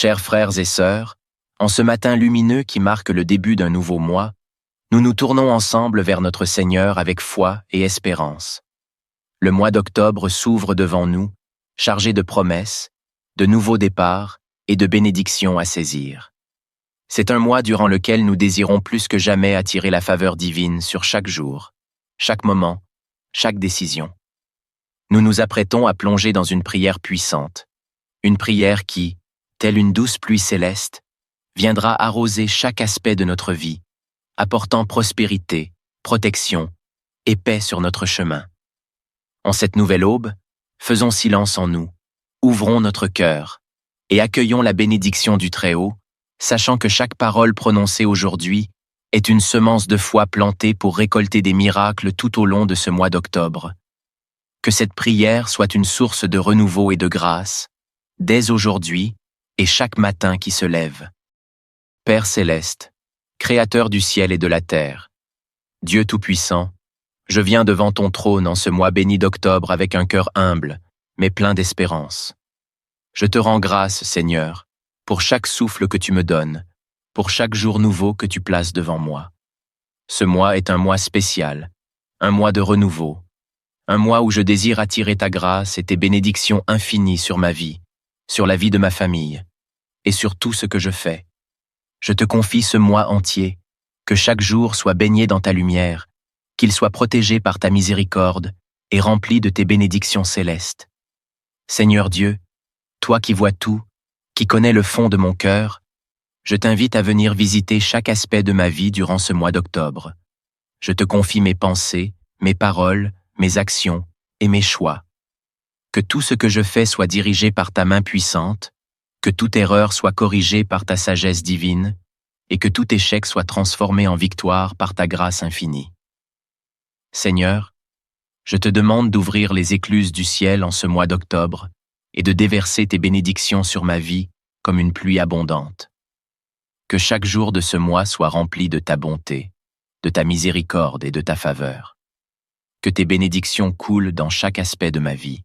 Chers frères et sœurs, en ce matin lumineux qui marque le début d'un nouveau mois, nous nous tournons ensemble vers notre Seigneur avec foi et espérance. Le mois d'octobre s'ouvre devant nous, chargé de promesses, de nouveaux départs et de bénédictions à saisir. C'est un mois durant lequel nous désirons plus que jamais attirer la faveur divine sur chaque jour, chaque moment, chaque décision. Nous nous apprêtons à plonger dans une prière puissante, une prière qui, telle une douce pluie céleste, viendra arroser chaque aspect de notre vie, apportant prospérité, protection et paix sur notre chemin. En cette nouvelle aube, faisons silence en nous, ouvrons notre cœur et accueillons la bénédiction du Très-Haut, sachant que chaque parole prononcée aujourd'hui est une semence de foi plantée pour récolter des miracles tout au long de ce mois d'octobre. Que cette prière soit une source de renouveau et de grâce, dès aujourd'hui et chaque matin qui se lève. Père céleste, Créateur du ciel et de la terre, Dieu Tout-Puissant, je viens devant ton trône en ce mois béni d'octobre avec un cœur humble, mais plein d'espérance. Je te rends grâce, Seigneur, pour chaque souffle que tu me donnes, pour chaque jour nouveau que tu places devant moi. Ce mois est un mois spécial, un mois de renouveau, un mois où je désire attirer ta grâce et tes bénédictions infinies sur ma vie, sur la vie de ma famille, et sur tout ce que je fais. Je te confie ce mois entier, que chaque jour soit baigné dans ta lumière, qu'il soit protégé par ta miséricorde et rempli de tes bénédictions célestes. Seigneur Dieu, toi qui vois tout, qui connais le fond de mon cœur, je t'invite à venir visiter chaque aspect de ma vie durant ce mois d'octobre. Je te confie mes pensées, mes paroles, mes actions et mes choix. Que tout ce que je fais soit dirigé par ta main puissante, que toute erreur soit corrigée par ta sagesse divine, et que tout échec soit transformé en victoire par ta grâce infinie. Seigneur, je te demande d'ouvrir les écluses du ciel en ce mois d'octobre et de déverser tes bénédictions sur ma vie comme une pluie abondante. Que chaque jour de ce mois soit rempli de ta bonté, de ta miséricorde et de ta faveur. Que tes bénédictions coulent dans chaque aspect de ma vie,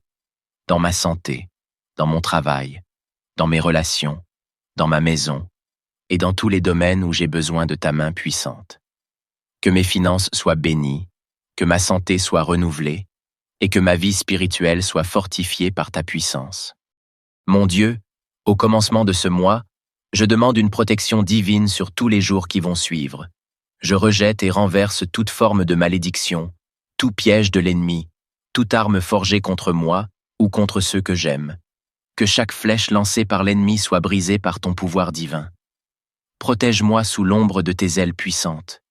dans ma santé, dans mon travail, dans mes relations, dans ma maison et dans tous les domaines où j'ai besoin de ta main puissante. Que mes finances soient bénies, que ma santé soit renouvelée et que ma vie spirituelle soit fortifiée par ta puissance. Mon Dieu, au commencement de ce mois, je demande une protection divine sur tous les jours qui vont suivre. Je rejette et renverse toute forme de malédiction, tout piège de l'ennemi, toute arme forgée contre moi ou contre ceux que j'aime. Que chaque flèche lancée par l'ennemi soit brisée par ton pouvoir divin. Protège-moi sous l'ombre de tes ailes puissantes.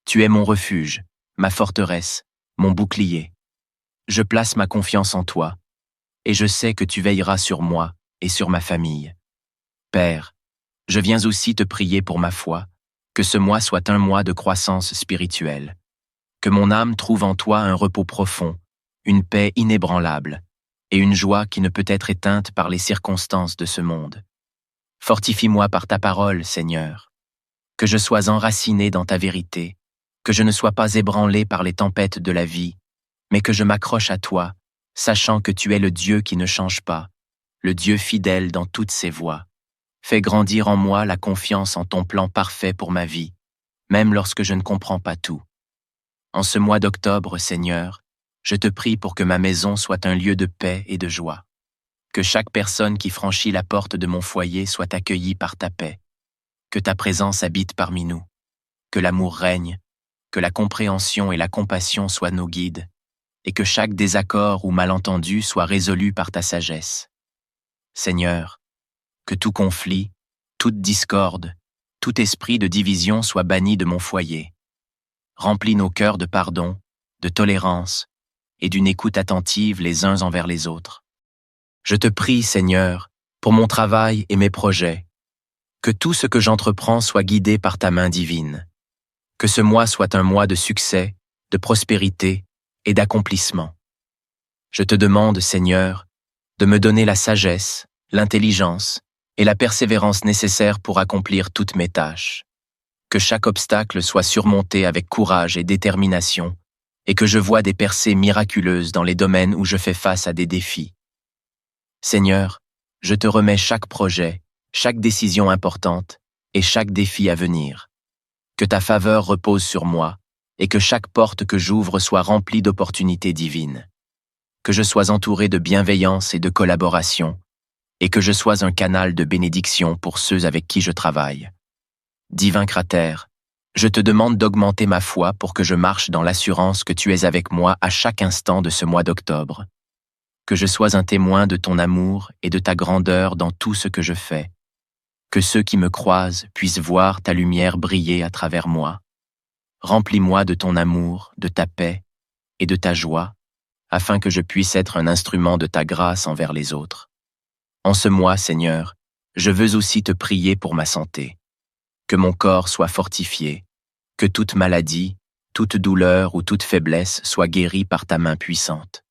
Tu es mon refuge, ma forteresse, mon bouclier. Je place ma confiance en toi, et je sais que tu veilleras sur moi et sur ma famille. Père, je viens aussi te prier pour ma foi, que ce mois soit un mois de croissance spirituelle. Que mon âme trouve en toi un repos profond, une paix inébranlable, et une joie qui ne peut être éteinte par les circonstances de ce monde. Fortifie-moi par ta parole, Seigneur. Que je sois enraciné dans ta vérité, que je ne sois pas ébranlé par les tempêtes de la vie, mais que je m'accroche à toi, sachant que tu es le Dieu qui ne change pas, le Dieu fidèle dans toutes ses voies. Fais grandir en moi la confiance en ton plan parfait pour ma vie, même lorsque je ne comprends pas tout. En ce mois d'octobre, Seigneur, je te prie pour que ma maison soit un lieu de paix et de joie. Que chaque personne qui franchit la porte de mon foyer soit accueillie par ta paix. Que ta présence habite parmi nous. Que l'amour règne. Que la compréhension et la compassion soient nos guides. Et que chaque désaccord ou malentendu soit résolu par ta sagesse. Seigneur, que tout conflit, toute discorde, tout esprit de division soit banni de mon foyer. Remplis nos cœurs de pardon, de tolérance et d'une écoute attentive les uns envers les autres. Je te prie, Seigneur, pour mon travail et mes projets, que tout ce que j'entreprends soit guidé par ta main divine. Que ce mois soit un mois de succès, de prospérité et d'accomplissement. Je te demande, Seigneur, de me donner la sagesse, l'intelligence et la persévérance nécessaires pour accomplir toutes mes tâches. Que chaque obstacle soit surmonté avec courage et détermination, et que je voie des percées miraculeuses dans les domaines où je fais face à des défis. Seigneur, je te remets chaque projet, chaque décision importante et chaque défi à venir. Que ta faveur repose sur moi et que chaque porte que j'ouvre soit remplie d'opportunités divines. Que je sois entouré de bienveillance et de collaboration et que je sois un canal de bénédiction pour ceux avec qui je travaille. Divin Cratère, je te demande d'augmenter ma foi pour que je marche dans l'assurance que tu es avec moi à chaque instant de ce mois d'octobre. Que je sois un témoin de ton amour et de ta grandeur dans tout ce que je fais. Que ceux qui me croisent puissent voir ta lumière briller à travers moi. Remplis-moi de ton amour, de ta paix et de ta joie, afin que je puisse être un instrument de ta grâce envers les autres. En ce mois, Seigneur, je veux aussi te prier pour ma santé. Que mon corps soit fortifié, que toute maladie, toute douleur ou toute faiblesse soit guérie par ta main puissante.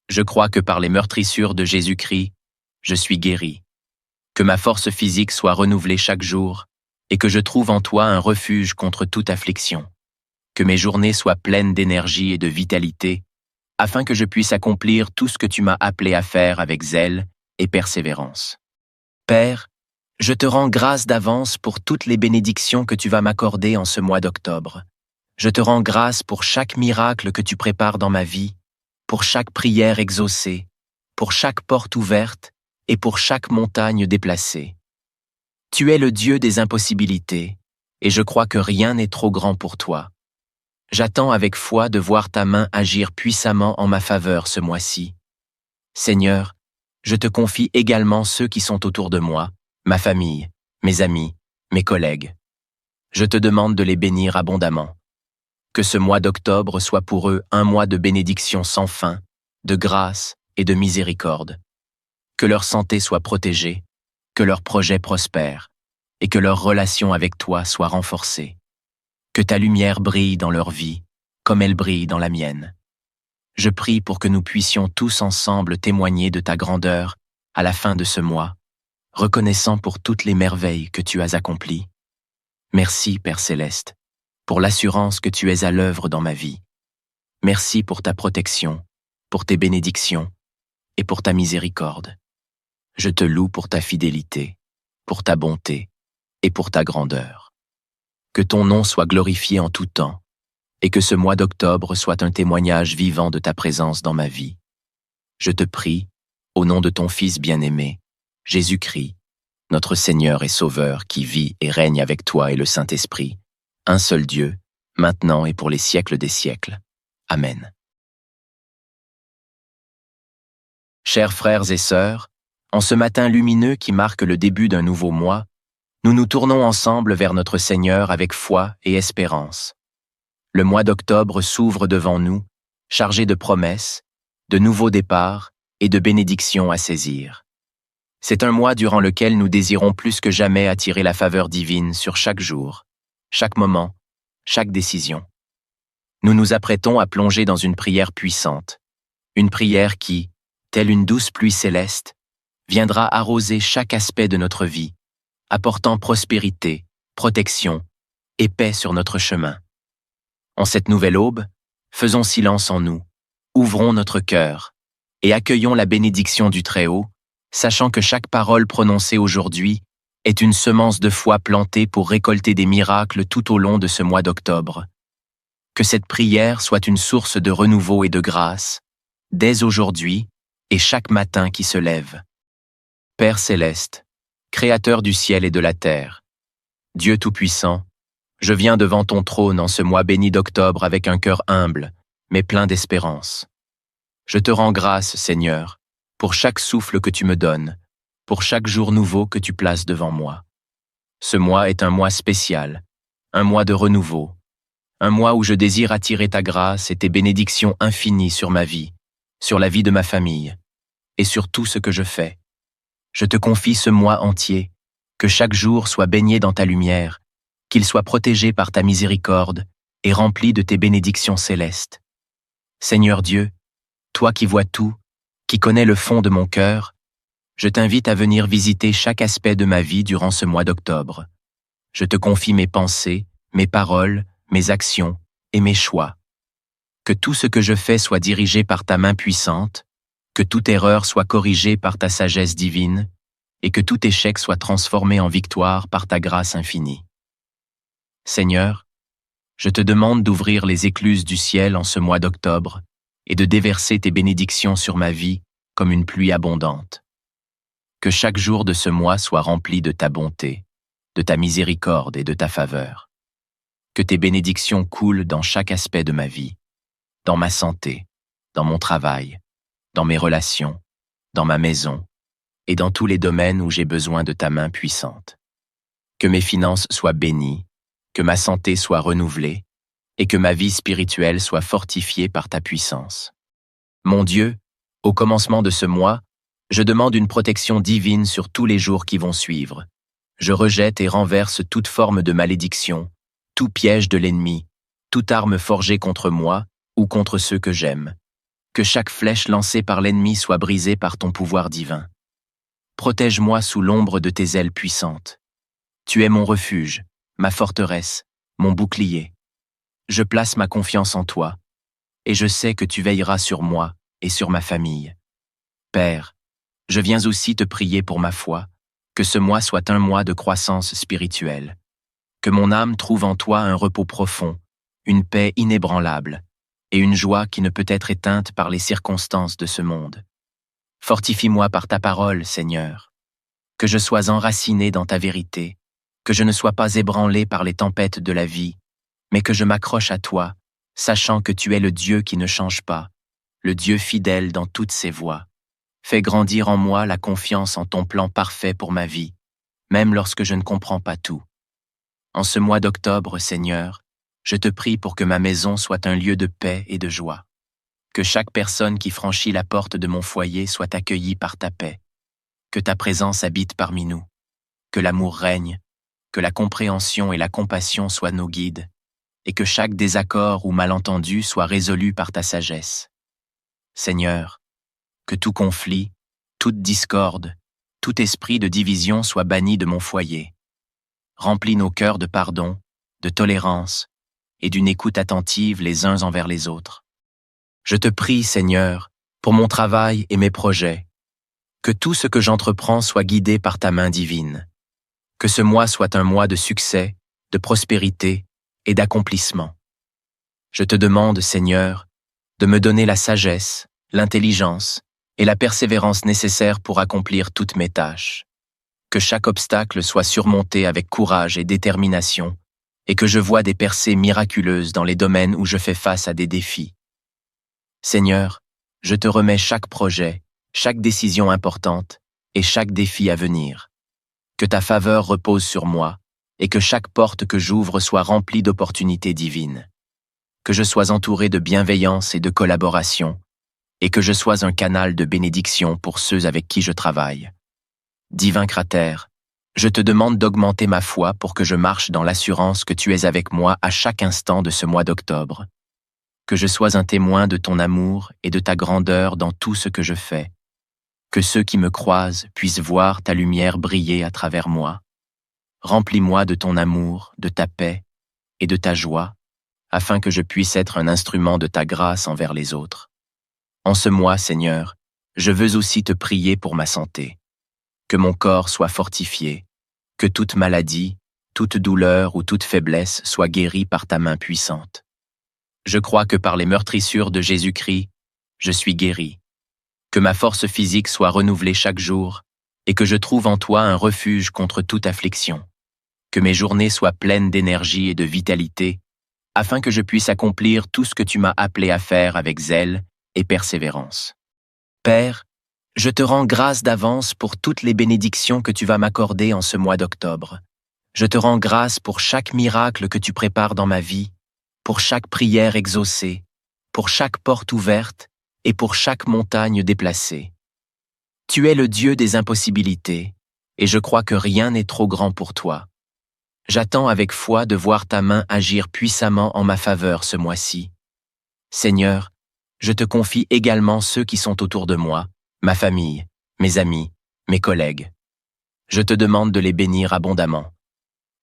Je crois que par les meurtrissures de Jésus-Christ, je suis guéri. Que ma force physique soit renouvelée chaque jour et que je trouve en toi un refuge contre toute affliction. Que mes journées soient pleines d'énergie et de vitalité, afin que je puisse accomplir tout ce que tu m'as appelé à faire avec zèle et persévérance. Père, je te rends grâce d'avance pour toutes les bénédictions que tu vas m'accorder en ce mois d'octobre. Je te rends grâce pour chaque miracle que tu prépares dans ma vie, pour chaque prière exaucée, pour chaque porte ouverte et pour chaque montagne déplacée. Tu es le Dieu des impossibilités, et je crois que rien n'est trop grand pour toi. J'attends avec foi de voir ta main agir puissamment en ma faveur ce mois-ci. Seigneur, je te confie également ceux qui sont autour de moi, ma famille, mes amis, mes collègues. Je te demande de les bénir abondamment. Que ce mois d'octobre soit pour eux un mois de bénédiction sans fin, de grâce et de miséricorde. Que leur santé soit protégée, que leurs projets prospèrent et que leur relation avec toi soit renforcée. Que ta lumière brille dans leur vie, comme elle brille dans la mienne. Je prie pour que nous puissions tous ensemble témoigner de ta grandeur à la fin de ce mois, reconnaissant pour toutes les merveilles que tu as accomplies. Merci, Père Céleste, pour l'assurance que tu es à l'œuvre dans ma vie. Merci pour ta protection, pour tes bénédictions et pour ta miséricorde. Je te loue pour ta fidélité, pour ta bonté et pour ta grandeur. Que ton nom soit glorifié en tout temps et que ce mois d'octobre soit un témoignage vivant de ta présence dans ma vie. Je te prie, au nom de ton Fils bien-aimé, Jésus-Christ, notre Seigneur et Sauveur qui vit et règne avec toi et le Saint-Esprit, un seul Dieu, maintenant et pour les siècles des siècles. Amen. Chers frères et sœurs, en ce matin lumineux qui marque le début d'un nouveau mois, nous nous tournons ensemble vers notre Seigneur avec foi et espérance. Le mois d'octobre s'ouvre devant nous, chargé de promesses, de nouveaux départs et de bénédictions à saisir. C'est un mois durant lequel nous désirons plus que jamais attirer la faveur divine sur chaque jour, chaque moment, chaque décision. Nous nous apprêtons à plonger dans une prière puissante, une prière qui, telle une douce pluie céleste, viendra arroser chaque aspect de notre vie, apportant prospérité, protection et paix sur notre chemin. En cette nouvelle aube, faisons silence en nous, ouvrons notre cœur et accueillons la bénédiction du Très-Haut, sachant que chaque parole prononcée aujourd'hui est une semence de foi plantée pour récolter des miracles tout au long de ce mois d'octobre. Que cette prière soit une source de renouveau et de grâce, dès aujourd'hui et chaque matin qui se lève. Père Céleste, Créateur du ciel et de la terre, Dieu Tout-Puissant, je viens devant ton trône en ce mois béni d'octobre avec un cœur humble, mais plein d'espérance. Je te rends grâce, Seigneur, pour chaque souffle que tu me donnes, pour chaque jour nouveau que tu places devant moi. Ce mois est un mois spécial, un mois de renouveau, un mois où je désire attirer ta grâce et tes bénédictions infinies sur ma vie, sur la vie de ma famille, et sur tout ce que je fais. Je te confie ce mois entier, que chaque jour soit baigné dans ta lumière, qu'il soit protégé par ta miséricorde et rempli de tes bénédictions célestes. Seigneur Dieu, toi qui vois tout, qui connais le fond de mon cœur, je t'invite à venir visiter chaque aspect de ma vie durant ce mois d'octobre. Je te confie mes pensées, mes paroles, mes actions et mes choix. Que tout ce que je fais soit dirigé par ta main puissante, que toute erreur soit corrigée par ta sagesse divine, et que tout échec soit transformé en victoire par ta grâce infinie. Seigneur, je te demande d'ouvrir les écluses du ciel en ce mois d'octobre et de déverser tes bénédictions sur ma vie comme une pluie abondante. Que chaque jour de ce mois soit rempli de ta bonté, de ta miséricorde et de ta faveur. Que tes bénédictions coulent dans chaque aspect de ma vie, dans ma santé, dans mon travail, dans mes relations, dans ma maison et dans tous les domaines où j'ai besoin de ta main puissante. Que mes finances soient bénies, que ma santé soit renouvelée et que ma vie spirituelle soit fortifiée par ta puissance. Mon Dieu, au commencement de ce mois, je demande une protection divine sur tous les jours qui vont suivre. Je rejette et renverse toute forme de malédiction, tout piège de l'ennemi, toute arme forgée contre moi ou contre ceux que j'aime. Que chaque flèche lancée par l'ennemi soit brisée par ton pouvoir divin. Protège-moi sous l'ombre de tes ailes puissantes. Tu es mon refuge, ma forteresse, mon bouclier. Je place ma confiance en toi, et je sais que tu veilleras sur moi et sur ma famille. Père, je viens aussi te prier pour ma foi, que ce mois soit un mois de croissance spirituelle. Que mon âme trouve en toi un repos profond, une paix inébranlable, et une joie qui ne peut être éteinte par les circonstances de ce monde. Fortifie-moi par ta parole, Seigneur. Que je sois enraciné dans ta vérité, que je ne sois pas ébranlé par les tempêtes de la vie, mais que je m'accroche à toi, sachant que tu es le Dieu qui ne change pas, le Dieu fidèle dans toutes ses voies. Fais grandir en moi la confiance en ton plan parfait pour ma vie, même lorsque je ne comprends pas tout. En ce mois d'octobre, Seigneur, je te prie pour que ma maison soit un lieu de paix et de joie. Que chaque personne qui franchit la porte de mon foyer soit accueillie par ta paix. Que ta présence habite parmi nous. Que l'amour règne, que la compréhension et la compassion soient nos guides, et que chaque désaccord ou malentendu soit résolu par ta sagesse. Seigneur, que tout conflit, toute discorde, tout esprit de division soit banni de mon foyer. Remplis nos cœurs de pardon, de tolérance et d'une écoute attentive les uns envers les autres. Je te prie, Seigneur, pour mon travail et mes projets, que tout ce que j'entreprends soit guidé par ta main divine. Que ce mois soit un mois de succès, de prospérité et d'accomplissement. Je te demande, Seigneur, de me donner la sagesse, l'intelligence et la persévérance nécessaires pour accomplir toutes mes tâches. Que chaque obstacle soit surmonté avec courage et détermination, et que je voie des percées miraculeuses dans les domaines où je fais face à des défis. Seigneur, je te remets chaque projet, chaque décision importante et chaque défi à venir. Que ta faveur repose sur moi et que chaque porte que j'ouvre soit remplie d'opportunités divines. Que je sois entouré de bienveillance et de collaboration, et que je sois un canal de bénédiction pour ceux avec qui je travaille. Divin Cratère, je te demande d'augmenter ma foi pour que je marche dans l'assurance que tu es avec moi à chaque instant de ce mois d'octobre. Que je sois un témoin de ton amour et de ta grandeur dans tout ce que je fais. Que ceux qui me croisent puissent voir ta lumière briller à travers moi. Remplis-moi de ton amour, de ta paix et de ta joie, afin que je puisse être un instrument de ta grâce envers les autres. En ce mois, Seigneur, je veux aussi te prier pour ma santé. Que mon corps soit fortifié, que toute maladie, toute douleur ou toute faiblesse soit guérie par ta main puissante. Je crois que par les meurtrissures de Jésus-Christ, je suis guéri. Que ma force physique soit renouvelée chaque jour et que je trouve en toi un refuge contre toute affliction. Que mes journées soient pleines d'énergie et de vitalité, afin que je puisse accomplir tout ce que tu m'as appelé à faire avec zèle et persévérance. Père, je te rends grâce d'avance pour toutes les bénédictions que tu vas m'accorder en ce mois d'octobre. Je te rends grâce pour chaque miracle que tu prépares dans ma vie, pour chaque prière exaucée, pour chaque porte ouverte et pour chaque montagne déplacée. Tu es le Dieu des impossibilités, et je crois que rien n'est trop grand pour toi. J'attends avec foi de voir ta main agir puissamment en ma faveur ce mois-ci. Seigneur, je te confie également ceux qui sont autour de moi, ma famille, mes amis, mes collègues. Je te demande de les bénir abondamment.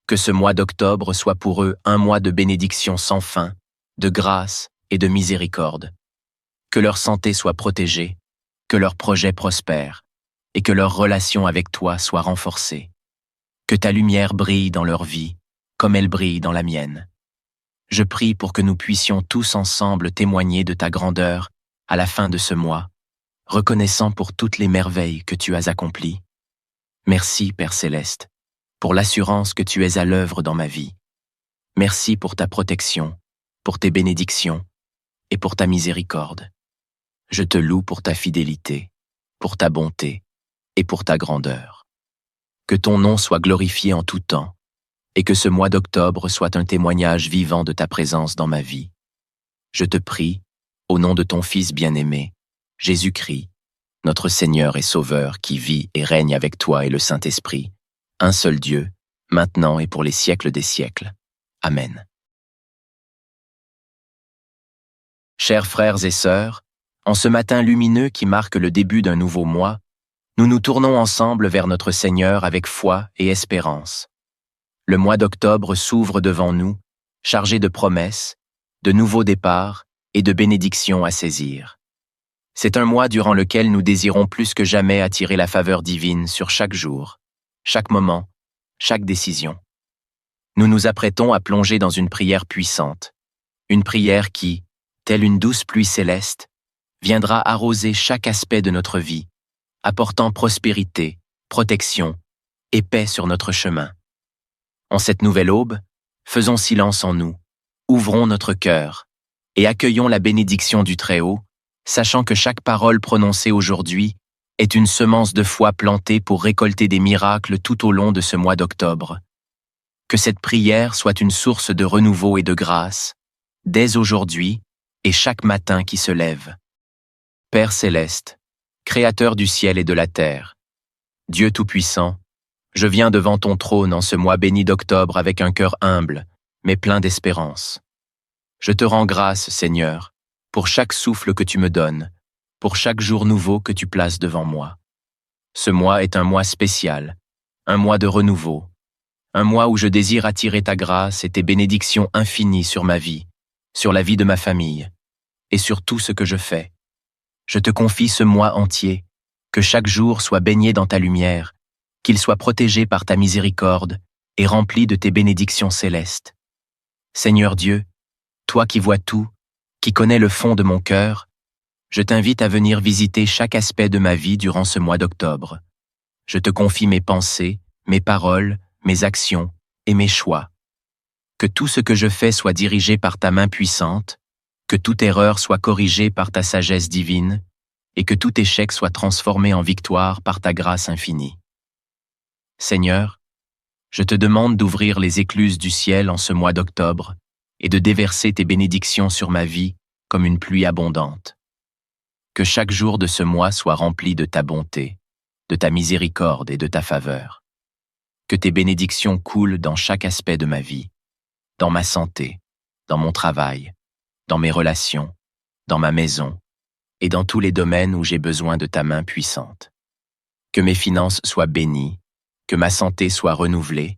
Que ce mois d'octobre soit pour eux un mois de bénédiction sans fin, de grâce et de miséricorde. Que leur santé soit protégée, que leurs projets prospèrent, et que leur relation avec toi soit renforcée. Que ta lumière brille dans leur vie, comme elle brille dans la mienne. Je prie pour que nous puissions tous ensemble témoigner de ta grandeur à la fin de ce mois, reconnaissant pour toutes les merveilles que tu as accomplies. Merci, Père Céleste, pour l'assurance que tu es à l'œuvre dans ma vie. Merci pour ta protection, pour tes bénédictions et pour ta miséricorde. Je te loue pour ta fidélité, pour ta bonté et pour ta grandeur. Que ton nom soit glorifié en tout temps et que ce mois d'octobre soit un témoignage vivant de ta présence dans ma vie. Je te prie, au nom de ton Fils bien-aimé, Jésus-Christ, notre Seigneur et Sauveur qui vit et règne avec toi et le Saint-Esprit, un seul Dieu, maintenant et pour les siècles des siècles. Amen. Chers frères et sœurs, en ce matin lumineux qui marque le début d'un nouveau mois, nous nous tournons ensemble vers notre Seigneur avec foi et espérance. Le mois d'octobre s'ouvre devant nous, chargé de promesses, de nouveaux départs et de bénédictions à saisir. C'est un mois durant lequel nous désirons plus que jamais attirer la faveur divine sur chaque jour, chaque moment, chaque décision. Nous nous apprêtons à plonger dans une prière puissante, une prière qui, telle une douce pluie céleste, viendra arroser chaque aspect de notre vie, apportant prospérité, protection et paix sur notre chemin. En cette nouvelle aube, faisons silence en nous, ouvrons notre cœur et accueillons la bénédiction du Très-Haut, sachant que chaque parole prononcée aujourd'hui est une semence de foi plantée pour récolter des miracles tout au long de ce mois d'octobre. Que cette prière soit une source de renouveau et de grâce, dès aujourd'hui et chaque matin qui se lève. Père céleste, Créateur du ciel et de la terre, Dieu Tout-Puissant, je viens devant ton trône en ce mois béni d'octobre avec un cœur humble, mais plein d'espérance. Je te rends grâce, Seigneur, pour chaque souffle que tu me donnes, pour chaque jour nouveau que tu places devant moi. Ce mois est un mois spécial, un mois de renouveau, un mois où je désire attirer ta grâce et tes bénédictions infinies sur ma vie, sur la vie de ma famille, et sur tout ce que je fais. Je te confie ce mois entier, que chaque jour soit baigné dans ta lumière, qu'il soit protégé par ta miséricorde et rempli de tes bénédictions célestes. Seigneur Dieu, toi qui vois tout, qui connais le fond de mon cœur, je t'invite à venir visiter chaque aspect de ma vie durant ce mois d'octobre. Je te confie mes pensées, mes paroles, mes actions et mes choix. Que tout ce que je fais soit dirigé par ta main puissante, que toute erreur soit corrigée par ta sagesse divine, et que tout échec soit transformé en victoire par ta grâce infinie. Seigneur, je te demande d'ouvrir les écluses du ciel en ce mois d'octobre et de déverser tes bénédictions sur ma vie comme une pluie abondante. Que chaque jour de ce mois soit rempli de ta bonté, de ta miséricorde et de ta faveur. Que tes bénédictions coulent dans chaque aspect de ma vie, dans ma santé, dans mon travail, dans mes relations, dans ma maison et dans tous les domaines où j'ai besoin de ta main puissante. Que mes finances soient bénies, que ma santé soit renouvelée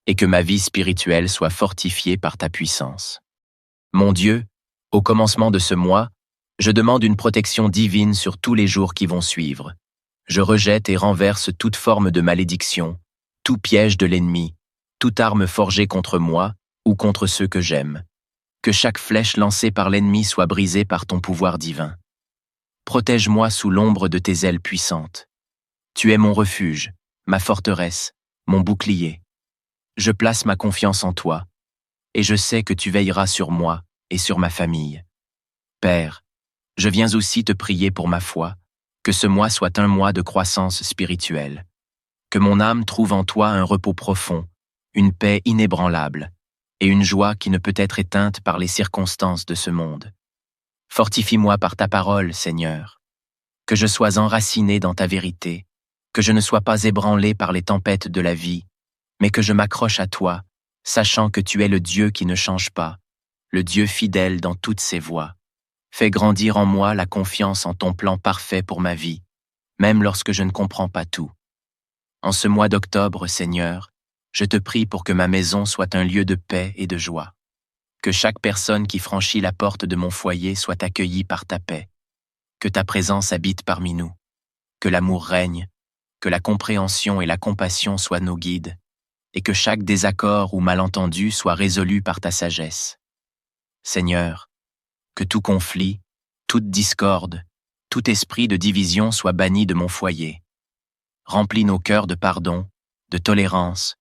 et que ma vie spirituelle soit fortifiée par ta puissance. Mon Dieu, au commencement de ce mois, je demande une protection divine sur tous les jours qui vont suivre. Je rejette et renverse toute forme de malédiction, tout piège de l'ennemi, toute arme forgée contre moi ou contre ceux que j'aime. Que chaque flèche lancée par l'ennemi soit brisée par ton pouvoir divin. Protège-moi sous l'ombre de tes ailes puissantes. Tu es mon refuge, ma forteresse, mon bouclier. Je place ma confiance en toi, et je sais que tu veilleras sur moi et sur ma famille. Père, je viens aussi te prier pour ma foi, que ce mois soit un mois de croissance spirituelle. Que mon âme trouve en toi un repos profond, une paix inébranlable, et une joie qui ne peut être éteinte par les circonstances de ce monde. Fortifie-moi par ta parole, Seigneur. Que je sois enraciné dans ta vérité, que je ne sois pas ébranlé par les tempêtes de la vie, mais que je m'accroche à toi, sachant que tu es le Dieu qui ne change pas, le Dieu fidèle dans toutes ses voies. Fais grandir en moi la confiance en ton plan parfait pour ma vie, même lorsque je ne comprends pas tout. En ce mois d'octobre, Seigneur, je te prie pour que ma maison soit un lieu de paix et de joie. Que chaque personne qui franchit la porte de mon foyer soit accueillie par ta paix. Que ta présence habite parmi nous. Que l'amour règne, que la compréhension et la compassion soient nos guides, et que chaque désaccord ou malentendu soit résolu par ta sagesse. Seigneur, que tout conflit, toute discorde, tout esprit de division soit banni de mon foyer. Remplis nos cœurs de pardon, de tolérance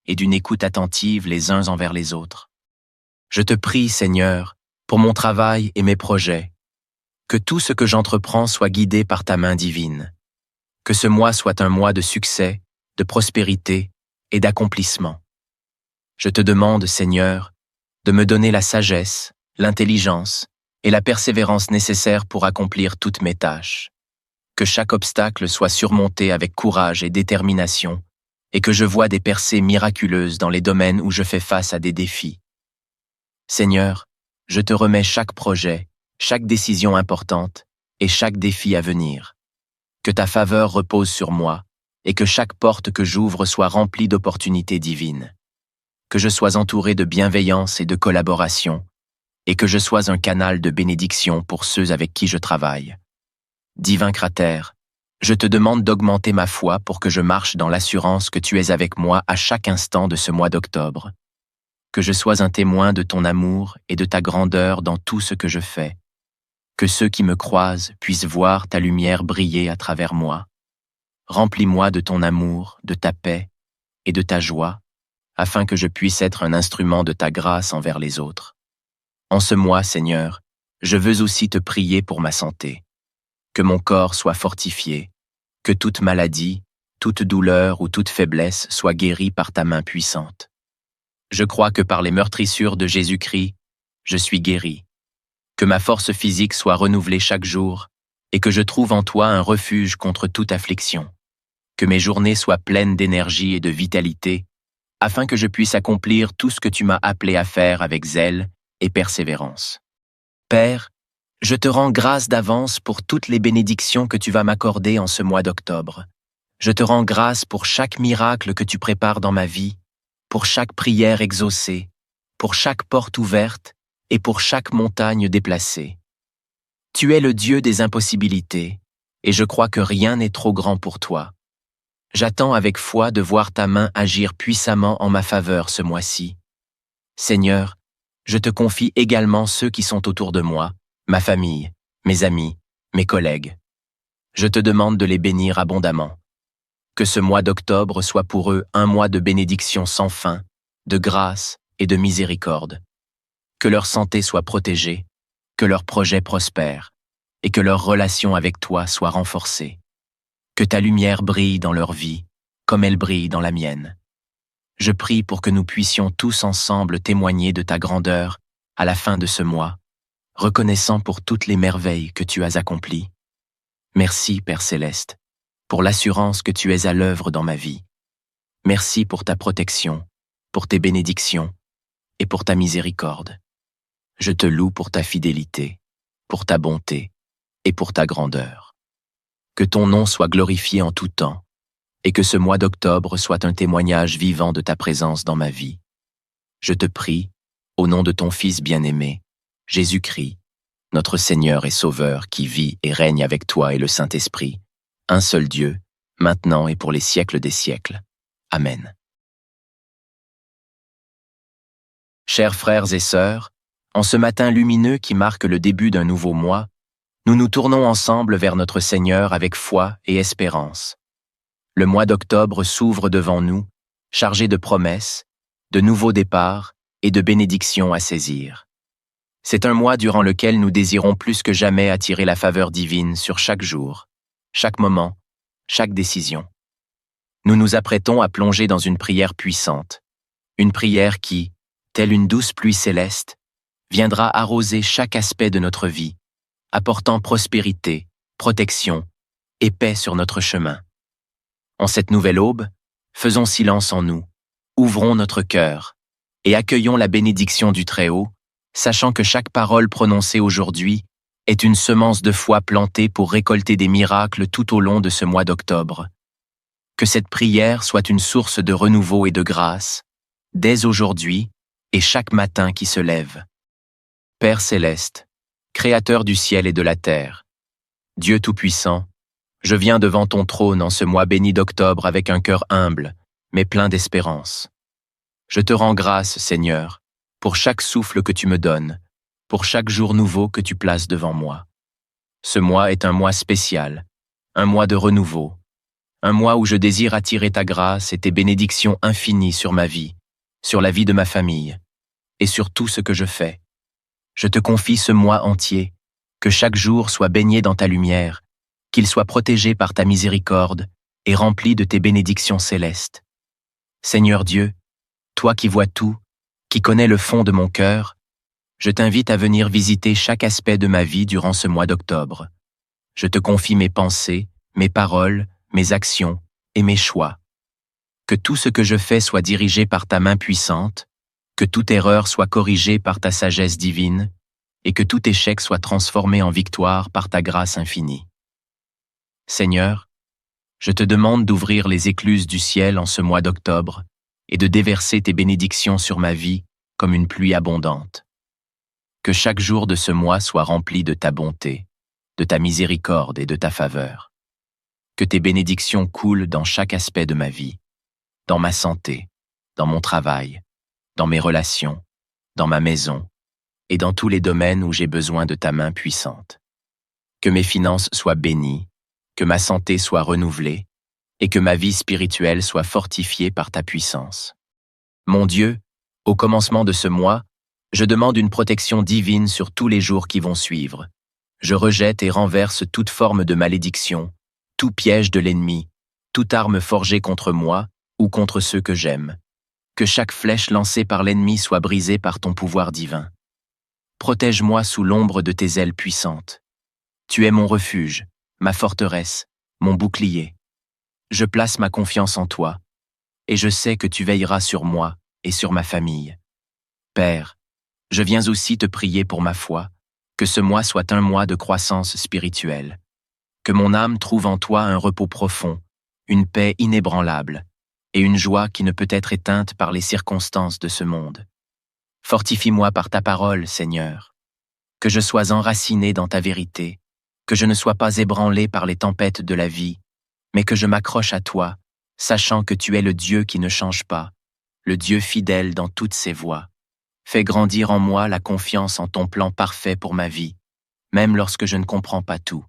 et d'une écoute attentive les uns envers les autres. Je te prie, Seigneur, pour mon travail et mes projets, que tout ce que j'entreprends soit guidé par ta main divine. Que ce mois soit un mois de succès, de prospérité et d'accomplissement. Je te demande, Seigneur, de me donner la sagesse, l'intelligence et la persévérance nécessaires pour accomplir toutes mes tâches. Que chaque obstacle soit surmonté avec courage et détermination, et que je voie des percées miraculeuses dans les domaines où je fais face à des défis. Seigneur, je te remets chaque projet, chaque décision importante et chaque défi à venir. Que ta faveur repose sur moi et que chaque porte que j'ouvre soit remplie d'opportunités divines. Que je sois entouré de bienveillance et de collaboration et que je sois un canal de bénédiction pour ceux avec qui je travaille. Divin Cratère, je te demande d'augmenter ma foi pour que je marche dans l'assurance que tu es avec moi à chaque instant de ce mois d'octobre. Que je sois un témoin de ton amour et de ta grandeur dans tout ce que je fais. Que ceux qui me croisent puissent voir ta lumière briller à travers moi. Remplis-moi de ton amour, de ta paix et de ta joie, afin que je puisse être un instrument de ta grâce envers les autres. En ce mois, Seigneur, je veux aussi te prier pour ma santé. Que mon corps soit fortifié, que toute maladie, toute douleur ou toute faiblesse soit guérie par ta main puissante. Je crois que par les meurtrissures de Jésus-Christ, je suis guéri. Que ma force physique soit renouvelée chaque jour et que je trouve en toi un refuge contre toute affliction. Que mes journées soient pleines d'énergie et de vitalité, afin que je puisse accomplir tout ce que tu m'as appelé à faire avec zèle et persévérance. Père, je te rends grâce d'avance pour toutes les bénédictions que tu vas m'accorder en ce mois d'octobre. Je te rends grâce pour chaque miracle que tu prépares dans ma vie, pour chaque prière exaucée, pour chaque porte ouverte et pour chaque montagne déplacée. Tu es le Dieu des impossibilités, et je crois que rien n'est trop grand pour toi. J'attends avec foi de voir ta main agir puissamment en ma faveur ce mois-ci. Seigneur, je te confie également ceux qui sont autour de moi, ma famille, mes amis, mes collègues. Je te demande de les bénir abondamment. Que ce mois d'octobre soit pour eux un mois de bénédiction sans fin, de grâce et de miséricorde. Que leur santé soit protégée, que leurs projets prospèrent et que leur relation avec toi soit renforcée. Que ta lumière brille dans leur vie, comme elle brille dans la mienne. Je prie pour que nous puissions tous ensemble témoigner de ta grandeur à la fin de ce mois, reconnaissant pour toutes les merveilles que tu as accomplies. Merci, Père Céleste, pour l'assurance que tu es à l'œuvre dans ma vie. Merci pour ta protection, pour tes bénédictions et pour ta miséricorde. Je te loue pour ta fidélité, pour ta bonté et pour ta grandeur. Que ton nom soit glorifié en tout temps, et que ce mois d'octobre soit un témoignage vivant de ta présence dans ma vie. Je te prie, au nom de ton Fils bien-aimé, Jésus-Christ, notre Seigneur et Sauveur qui vit et règne avec toi et le Saint-Esprit, un seul Dieu, maintenant et pour les siècles des siècles. Amen. Chers frères et sœurs, en ce matin lumineux qui marque le début d'un nouveau mois, nous nous tournons ensemble vers notre Seigneur avec foi et espérance. Le mois d'octobre s'ouvre devant nous, chargé de promesses, de nouveaux départs et de bénédictions à saisir. C'est un mois durant lequel nous désirons plus que jamais attirer la faveur divine sur chaque jour, chaque moment, chaque décision. Nous nous apprêtons à plonger dans une prière puissante, une prière qui, telle une douce pluie céleste, viendra arroser chaque aspect de notre vie, apportant prospérité, protection et paix sur notre chemin. En cette nouvelle aube, faisons silence en nous, ouvrons notre cœur et accueillons la bénédiction du Très-Haut, sachant que chaque parole prononcée aujourd'hui est une semence de foi plantée pour récolter des miracles tout au long de ce mois d'octobre. Que cette prière soit une source de renouveau et de grâce, dès aujourd'hui et chaque matin qui se lève. Père céleste, Créateur du ciel et de la terre, Dieu Tout-Puissant, Je viens devant ton trône en ce mois béni d'octobre avec un cœur humble, mais plein d'espérance. Je te rends grâce, Seigneur, pour chaque souffle que tu me donnes, pour chaque jour nouveau que tu places devant moi. Ce mois est un mois spécial, un mois de renouveau, un mois où je désire attirer ta grâce et tes bénédictions infinies sur ma vie, sur la vie de ma famille, et sur tout ce que je fais. Je te confie ce mois entier, que chaque jour soit baigné dans ta lumière, qu'il soit protégé par ta miséricorde et rempli de tes bénédictions célestes. Seigneur Dieu, toi qui vois tout, qui connais le fond de mon cœur, je t'invite à venir visiter chaque aspect de ma vie durant ce mois d'octobre. Je te confie mes pensées, mes paroles, mes actions et mes choix. Que tout ce que je fais soit dirigé par ta main puissante, que toute erreur soit corrigée par ta sagesse divine, et que tout échec soit transformé en victoire par ta grâce infinie. Seigneur, je te demande d'ouvrir les écluses du ciel en ce mois d'octobre et de déverser tes bénédictions sur ma vie comme une pluie abondante. Que chaque jour de ce mois soit rempli de ta bonté, de ta miséricorde et de ta faveur. Que tes bénédictions coulent dans chaque aspect de ma vie, dans ma santé, dans mon travail, dans mes relations, dans ma maison et dans tous les domaines où j'ai besoin de ta main puissante. Que mes finances soient bénies, que ma santé soit renouvelée et que ma vie spirituelle soit fortifiée par ta puissance. Mon Dieu, au commencement de ce mois, je demande une protection divine sur tous les jours qui vont suivre. Je rejette et renverse toute forme de malédiction, tout piège de l'ennemi, toute arme forgée contre moi ou contre ceux que j'aime. Que chaque flèche lancée par l'ennemi soit brisée par ton pouvoir divin. Protège-moi sous l'ombre de tes ailes puissantes. Tu es mon refuge, ma forteresse, mon bouclier. Je place ma confiance en toi, et je sais que tu veilleras sur moi et sur ma famille. Père, je viens aussi te prier pour ma foi, que ce mois soit un mois de croissance spirituelle. Que mon âme trouve en toi un repos profond, une paix inébranlable, et une joie qui ne peut être éteinte par les circonstances de ce monde. Fortifie-moi par ta parole, Seigneur. Que je sois enraciné dans ta vérité, que je ne sois pas ébranlé par les tempêtes de la vie, mais que je m'accroche à toi, sachant que tu es le Dieu qui ne change pas, le Dieu fidèle dans toutes ses voies. Fais grandir en moi la confiance en ton plan parfait pour ma vie, même lorsque je ne comprends pas tout.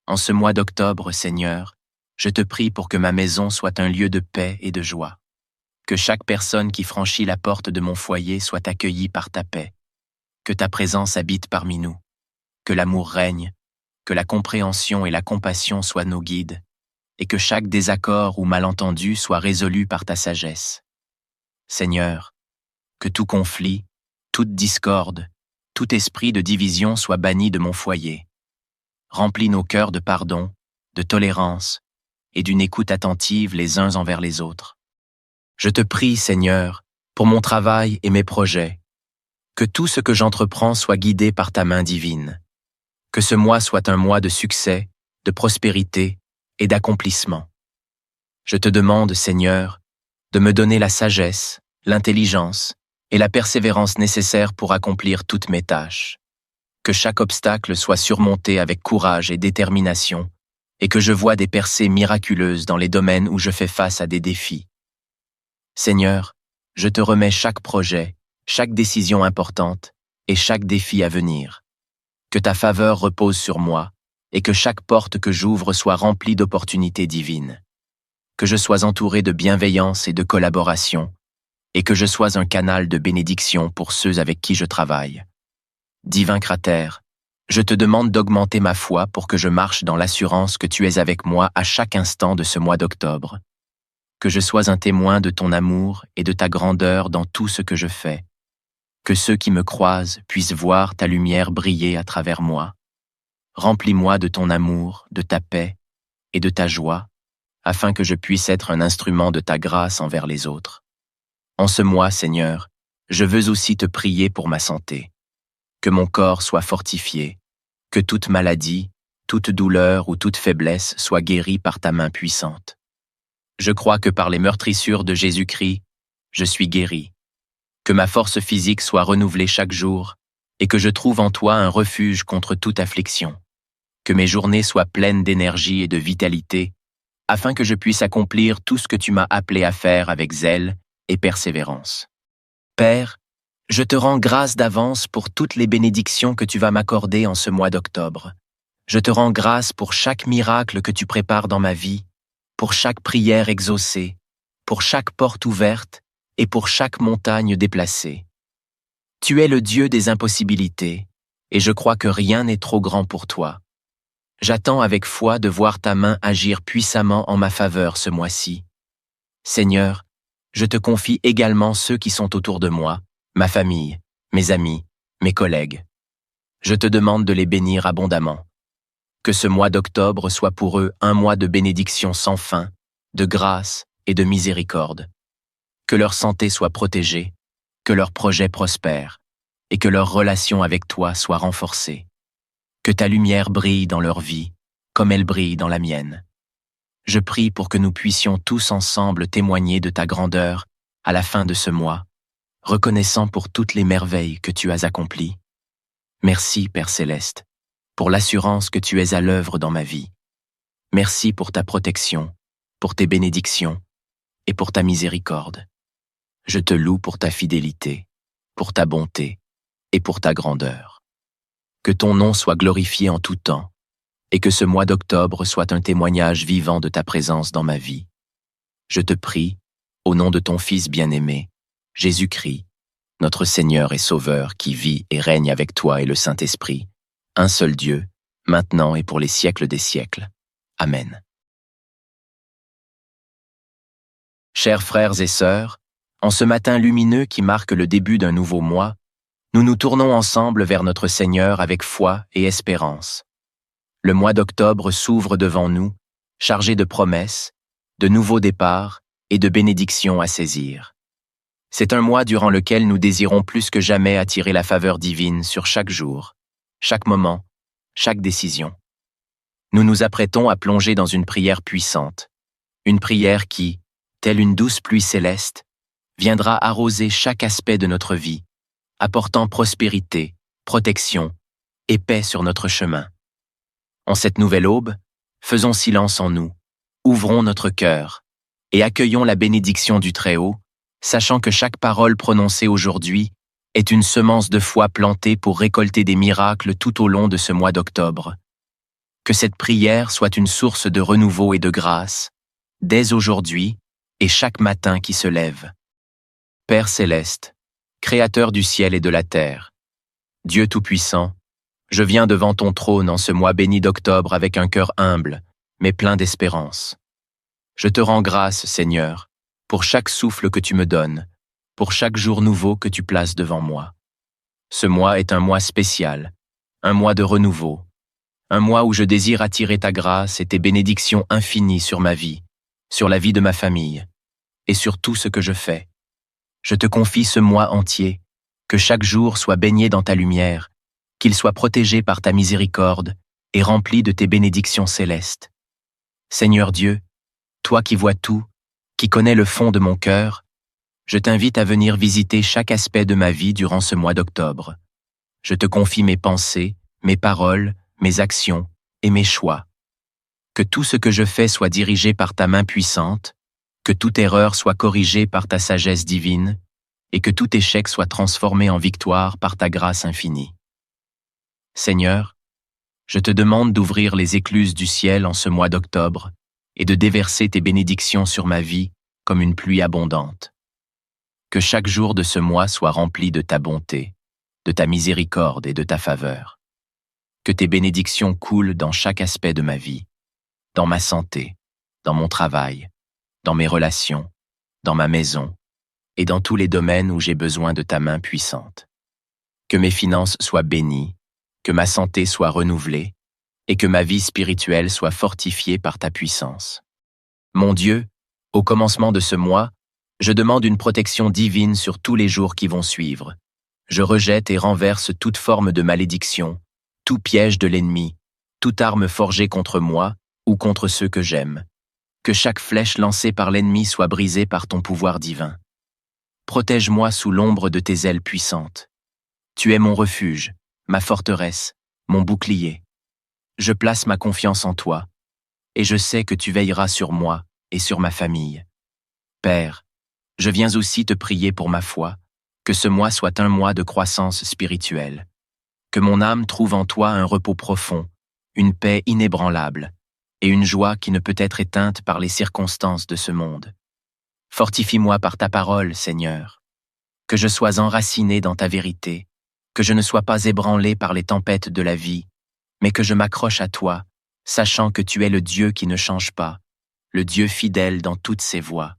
En ce mois d'octobre, Seigneur, je te prie pour que ma maison soit un lieu de paix et de joie. Que chaque personne qui franchit la porte de mon foyer soit accueillie par ta paix. Que ta présence habite parmi nous. Que l'amour règne, que la compréhension et la compassion soient nos guides, et que chaque désaccord ou malentendu soit résolu par ta sagesse. Seigneur, que tout conflit, toute discorde, tout esprit de division soit banni de mon foyer. Remplis nos cœurs de pardon, de tolérance et d'une écoute attentive les uns envers les autres. Je te prie, Seigneur, pour mon travail et mes projets, que tout ce que j'entreprends soit guidé par ta main divine. Que ce mois soit un mois de succès, de prospérité et d'accomplissement. Je te demande, Seigneur, de me donner la sagesse, l'intelligence et la persévérance nécessaires pour accomplir toutes mes tâches. Que chaque obstacle soit surmonté avec courage et détermination, et que je voie des percées miraculeuses dans les domaines où je fais face à des défis. Seigneur, je te remets chaque projet, chaque décision importante et chaque défi à venir. Que ta faveur repose sur moi et que chaque porte que j'ouvre soit remplie d'opportunités divines. Que je sois entouré de bienveillance et de collaboration, et que je sois un canal de bénédiction pour ceux avec qui je travaille. Divin Cratère, je te demande d'augmenter ma foi pour que je marche dans l'assurance que tu es avec moi à chaque instant de ce mois d'octobre. Que je sois un témoin de ton amour et de ta grandeur dans tout ce que je fais. Que ceux qui me croisent puissent voir ta lumière briller à travers moi. Remplis-moi de ton amour, de ta paix et de ta joie, afin que je puisse être un instrument de ta grâce envers les autres. En ce mois, Seigneur, je veux aussi te prier pour ma santé. Que mon corps soit fortifié, que toute maladie, toute douleur ou toute faiblesse soit guérie par ta main puissante. Je crois que par les meurtrissures de Jésus-Christ, je suis guéri. Que ma force physique soit renouvelée chaque jour et que je trouve en toi un refuge contre toute affliction. que mes journées soient pleines d'énergie et de vitalité, afin que je puisse accomplir tout ce que tu m'as appelé à faire avec zèle et persévérance. Père, je te rends grâce d'avance pour toutes les bénédictions que tu vas m'accorder en ce mois d'octobre. Je te rends grâce pour chaque miracle que tu prépares dans ma vie, pour chaque prière exaucée, pour chaque porte ouverte et pour chaque montagne déplacée. Tu es le Dieu des impossibilités, et je crois que rien n'est trop grand pour toi. J'attends avec foi de voir ta main agir puissamment en ma faveur ce mois-ci. Seigneur, je te confie également ceux qui sont autour de moi, ma famille, mes amis, mes collègues. Je te demande de les bénir abondamment. Que ce mois d'octobre soit pour eux un mois de bénédiction sans fin, de grâce et de miséricorde. Que leur santé soit protégée, que leurs projets prospèrent, et que leur relation avec toi soit renforcée. Que ta lumière brille dans leur vie, comme elle brille dans la mienne. Je prie pour que nous puissions tous ensemble témoigner de ta grandeur à la fin de ce mois, reconnaissant pour toutes les merveilles que tu as accomplies. Merci, Père Céleste, pour l'assurance que tu es à l'œuvre dans ma vie. Merci pour ta protection, pour tes bénédictions et pour ta miséricorde. Je te loue pour ta fidélité, pour ta bonté et pour ta grandeur. Que ton nom soit glorifié en tout temps, et que ce mois d'octobre soit un témoignage vivant de ta présence dans ma vie. Je te prie, au nom de ton Fils bien-aimé, Jésus-Christ, notre Seigneur et Sauveur qui vit et règne avec toi et le Saint-Esprit, un seul Dieu, maintenant et pour les siècles des siècles. Amen. Chers frères et sœurs, en ce matin lumineux qui marque le début d'un nouveau mois, nous nous tournons ensemble vers notre Seigneur avec foi et espérance. Le mois d'octobre s'ouvre devant nous, chargé de promesses, de nouveaux départs et de bénédictions à saisir. C'est un mois durant lequel nous désirons plus que jamais attirer la faveur divine sur chaque jour, chaque moment, chaque décision. Nous nous apprêtons à plonger dans une prière puissante, une prière qui, telle une douce pluie céleste, viendra arroser chaque aspect de notre vie, apportant prospérité, protection et paix sur notre chemin. En cette nouvelle aube, faisons silence en nous, ouvrons notre cœur et accueillons la bénédiction du Très-Haut, sachant que chaque parole prononcée aujourd'hui est une semence de foi plantée pour récolter des miracles tout au long de ce mois d'octobre. Que cette prière soit une source de renouveau et de grâce, dès aujourd'hui et chaque matin qui se lève. Père Céleste, Créateur du ciel et de la terre, Dieu Tout-Puissant, je viens devant ton trône en ce mois béni d'octobre avec un cœur humble, mais plein d'espérance. Je te rends grâce, Seigneur, pour chaque souffle que tu me donnes, pour chaque jour nouveau que tu places devant moi. Ce mois est un mois spécial, un mois de renouveau, un mois où je désire attirer ta grâce et tes bénédictions infinies sur ma vie, sur la vie de ma famille, et sur tout ce que je fais. Je te confie ce mois entier, que chaque jour soit baigné dans ta lumière, qu'il soit protégé par ta miséricorde et rempli de tes bénédictions célestes. Seigneur Dieu, toi qui vois tout, qui connais le fond de mon cœur, je t'invite à venir visiter chaque aspect de ma vie durant ce mois d'octobre. Je te confie mes pensées, mes paroles, mes actions et mes choix. Que tout ce que je fais soit dirigé par ta main puissante, que toute erreur soit corrigée par ta sagesse divine, et que tout échec soit transformé en victoire par ta grâce infinie. Seigneur, je te demande d'ouvrir les écluses du ciel en ce mois d'octobre et de déverser tes bénédictions sur ma vie comme une pluie abondante. Que chaque jour de ce mois soit rempli de ta bonté, de ta miséricorde et de ta faveur. Que tes bénédictions coulent dans chaque aspect de ma vie, dans ma santé, dans mon travail, dans mes relations, dans ma maison et dans tous les domaines où j'ai besoin de ta main puissante. Que mes finances soient bénies, que ma santé soit renouvelée et que ma vie spirituelle soit fortifiée par ta puissance. Mon Dieu, au commencement de ce mois, je demande une protection divine sur tous les jours qui vont suivre. Je rejette et renverse toute forme de malédiction, tout piège de l'ennemi, toute arme forgée contre moi ou contre ceux que j'aime. Que chaque flèche lancée par l'ennemi soit brisée par ton pouvoir divin. Protège-moi sous l'ombre de tes ailes puissantes. Tu es mon refuge, ma forteresse, mon bouclier. je place ma confiance en toi, et je sais que tu veilleras sur moi et sur ma famille. Père, je viens aussi te prier pour ma foi, que ce mois soit un mois de croissance spirituelle. Que mon âme trouve en toi un repos profond, une paix inébranlable, et une joie qui ne peut être éteinte par les circonstances de ce monde. Fortifie-moi par ta parole, Seigneur. Que je sois enraciné dans ta vérité, que je ne sois pas ébranlé par les tempêtes de la vie, mais que je m'accroche à toi, sachant que tu es le Dieu qui ne change pas, le Dieu fidèle dans toutes ses voies.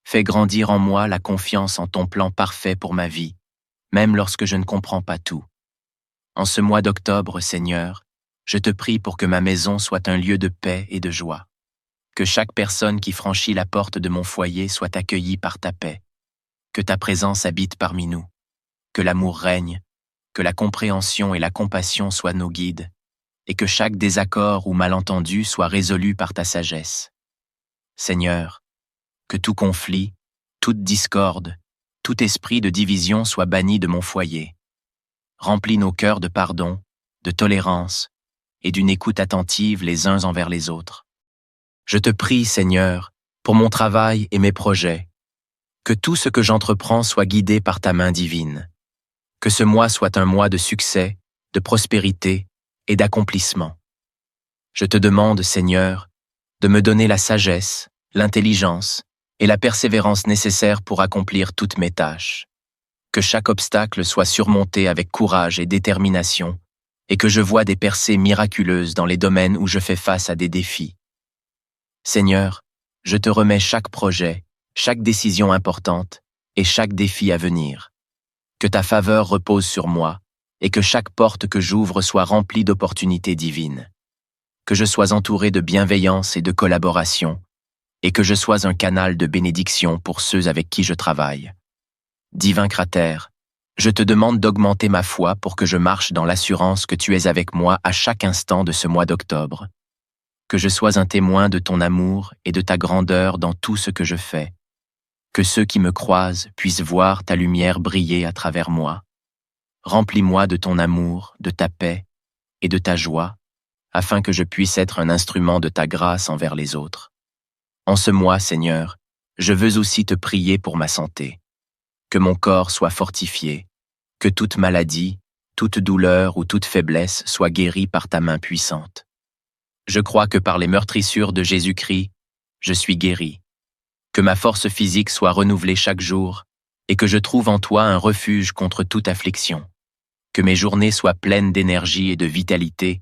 Fais grandir en moi la confiance en ton plan parfait pour ma vie, même lorsque je ne comprends pas tout. En ce mois d'octobre, Seigneur, je te prie pour que ma maison soit un lieu de paix et de joie. Que chaque personne qui franchit la porte de mon foyer soit accueillie par ta paix. Que ta présence habite parmi nous. Que l'amour règne, que la compréhension et la compassion soient nos guides, et que chaque désaccord ou malentendu soit résolu par ta sagesse. Seigneur, que tout conflit, toute discorde, tout esprit de division soit banni de mon foyer. Remplis nos cœurs de pardon, de tolérance et d'une écoute attentive les uns envers les autres. Je te prie, Seigneur, pour mon travail et mes projets, que tout ce que j'entreprends soit guidé par ta main divine. Que ce mois soit un mois de succès, de prospérité et d'accomplissement. Je te demande, Seigneur, de me donner la sagesse, l'intelligence et la persévérance nécessaires pour accomplir toutes mes tâches. Que chaque obstacle soit surmonté avec courage et détermination, et que je voie des percées miraculeuses dans les domaines où je fais face à des défis. Seigneur, je te remets chaque projet, chaque décision importante et chaque défi à venir. Que ta faveur repose sur moi et que chaque porte que j'ouvre soit remplie d'opportunités divines. Que je sois entouré de bienveillance et de collaboration, et que je sois un canal de bénédiction pour ceux avec qui je travaille. Divin Cratère, je te demande d'augmenter ma foi pour que je marche dans l'assurance que tu es avec moi à chaque instant de ce mois d'octobre. Que je sois un témoin de ton amour et de ta grandeur dans tout ce que je fais. Que ceux qui me croisent puissent voir ta lumière briller à travers moi. Remplis-moi de ton amour, de ta paix et de ta joie, afin que je puisse être un instrument de ta grâce envers les autres. En ce mois, Seigneur, je veux aussi te prier pour ma santé. Que mon corps soit fortifié, que toute maladie, toute douleur ou toute faiblesse soit guérie par ta main puissante. Je crois que par les meurtrissures de Jésus-Christ, je suis guéri. Que ma force physique soit renouvelée chaque jour et que je trouve en toi un refuge contre toute affliction. Que mes journées soient pleines d'énergie et de vitalité,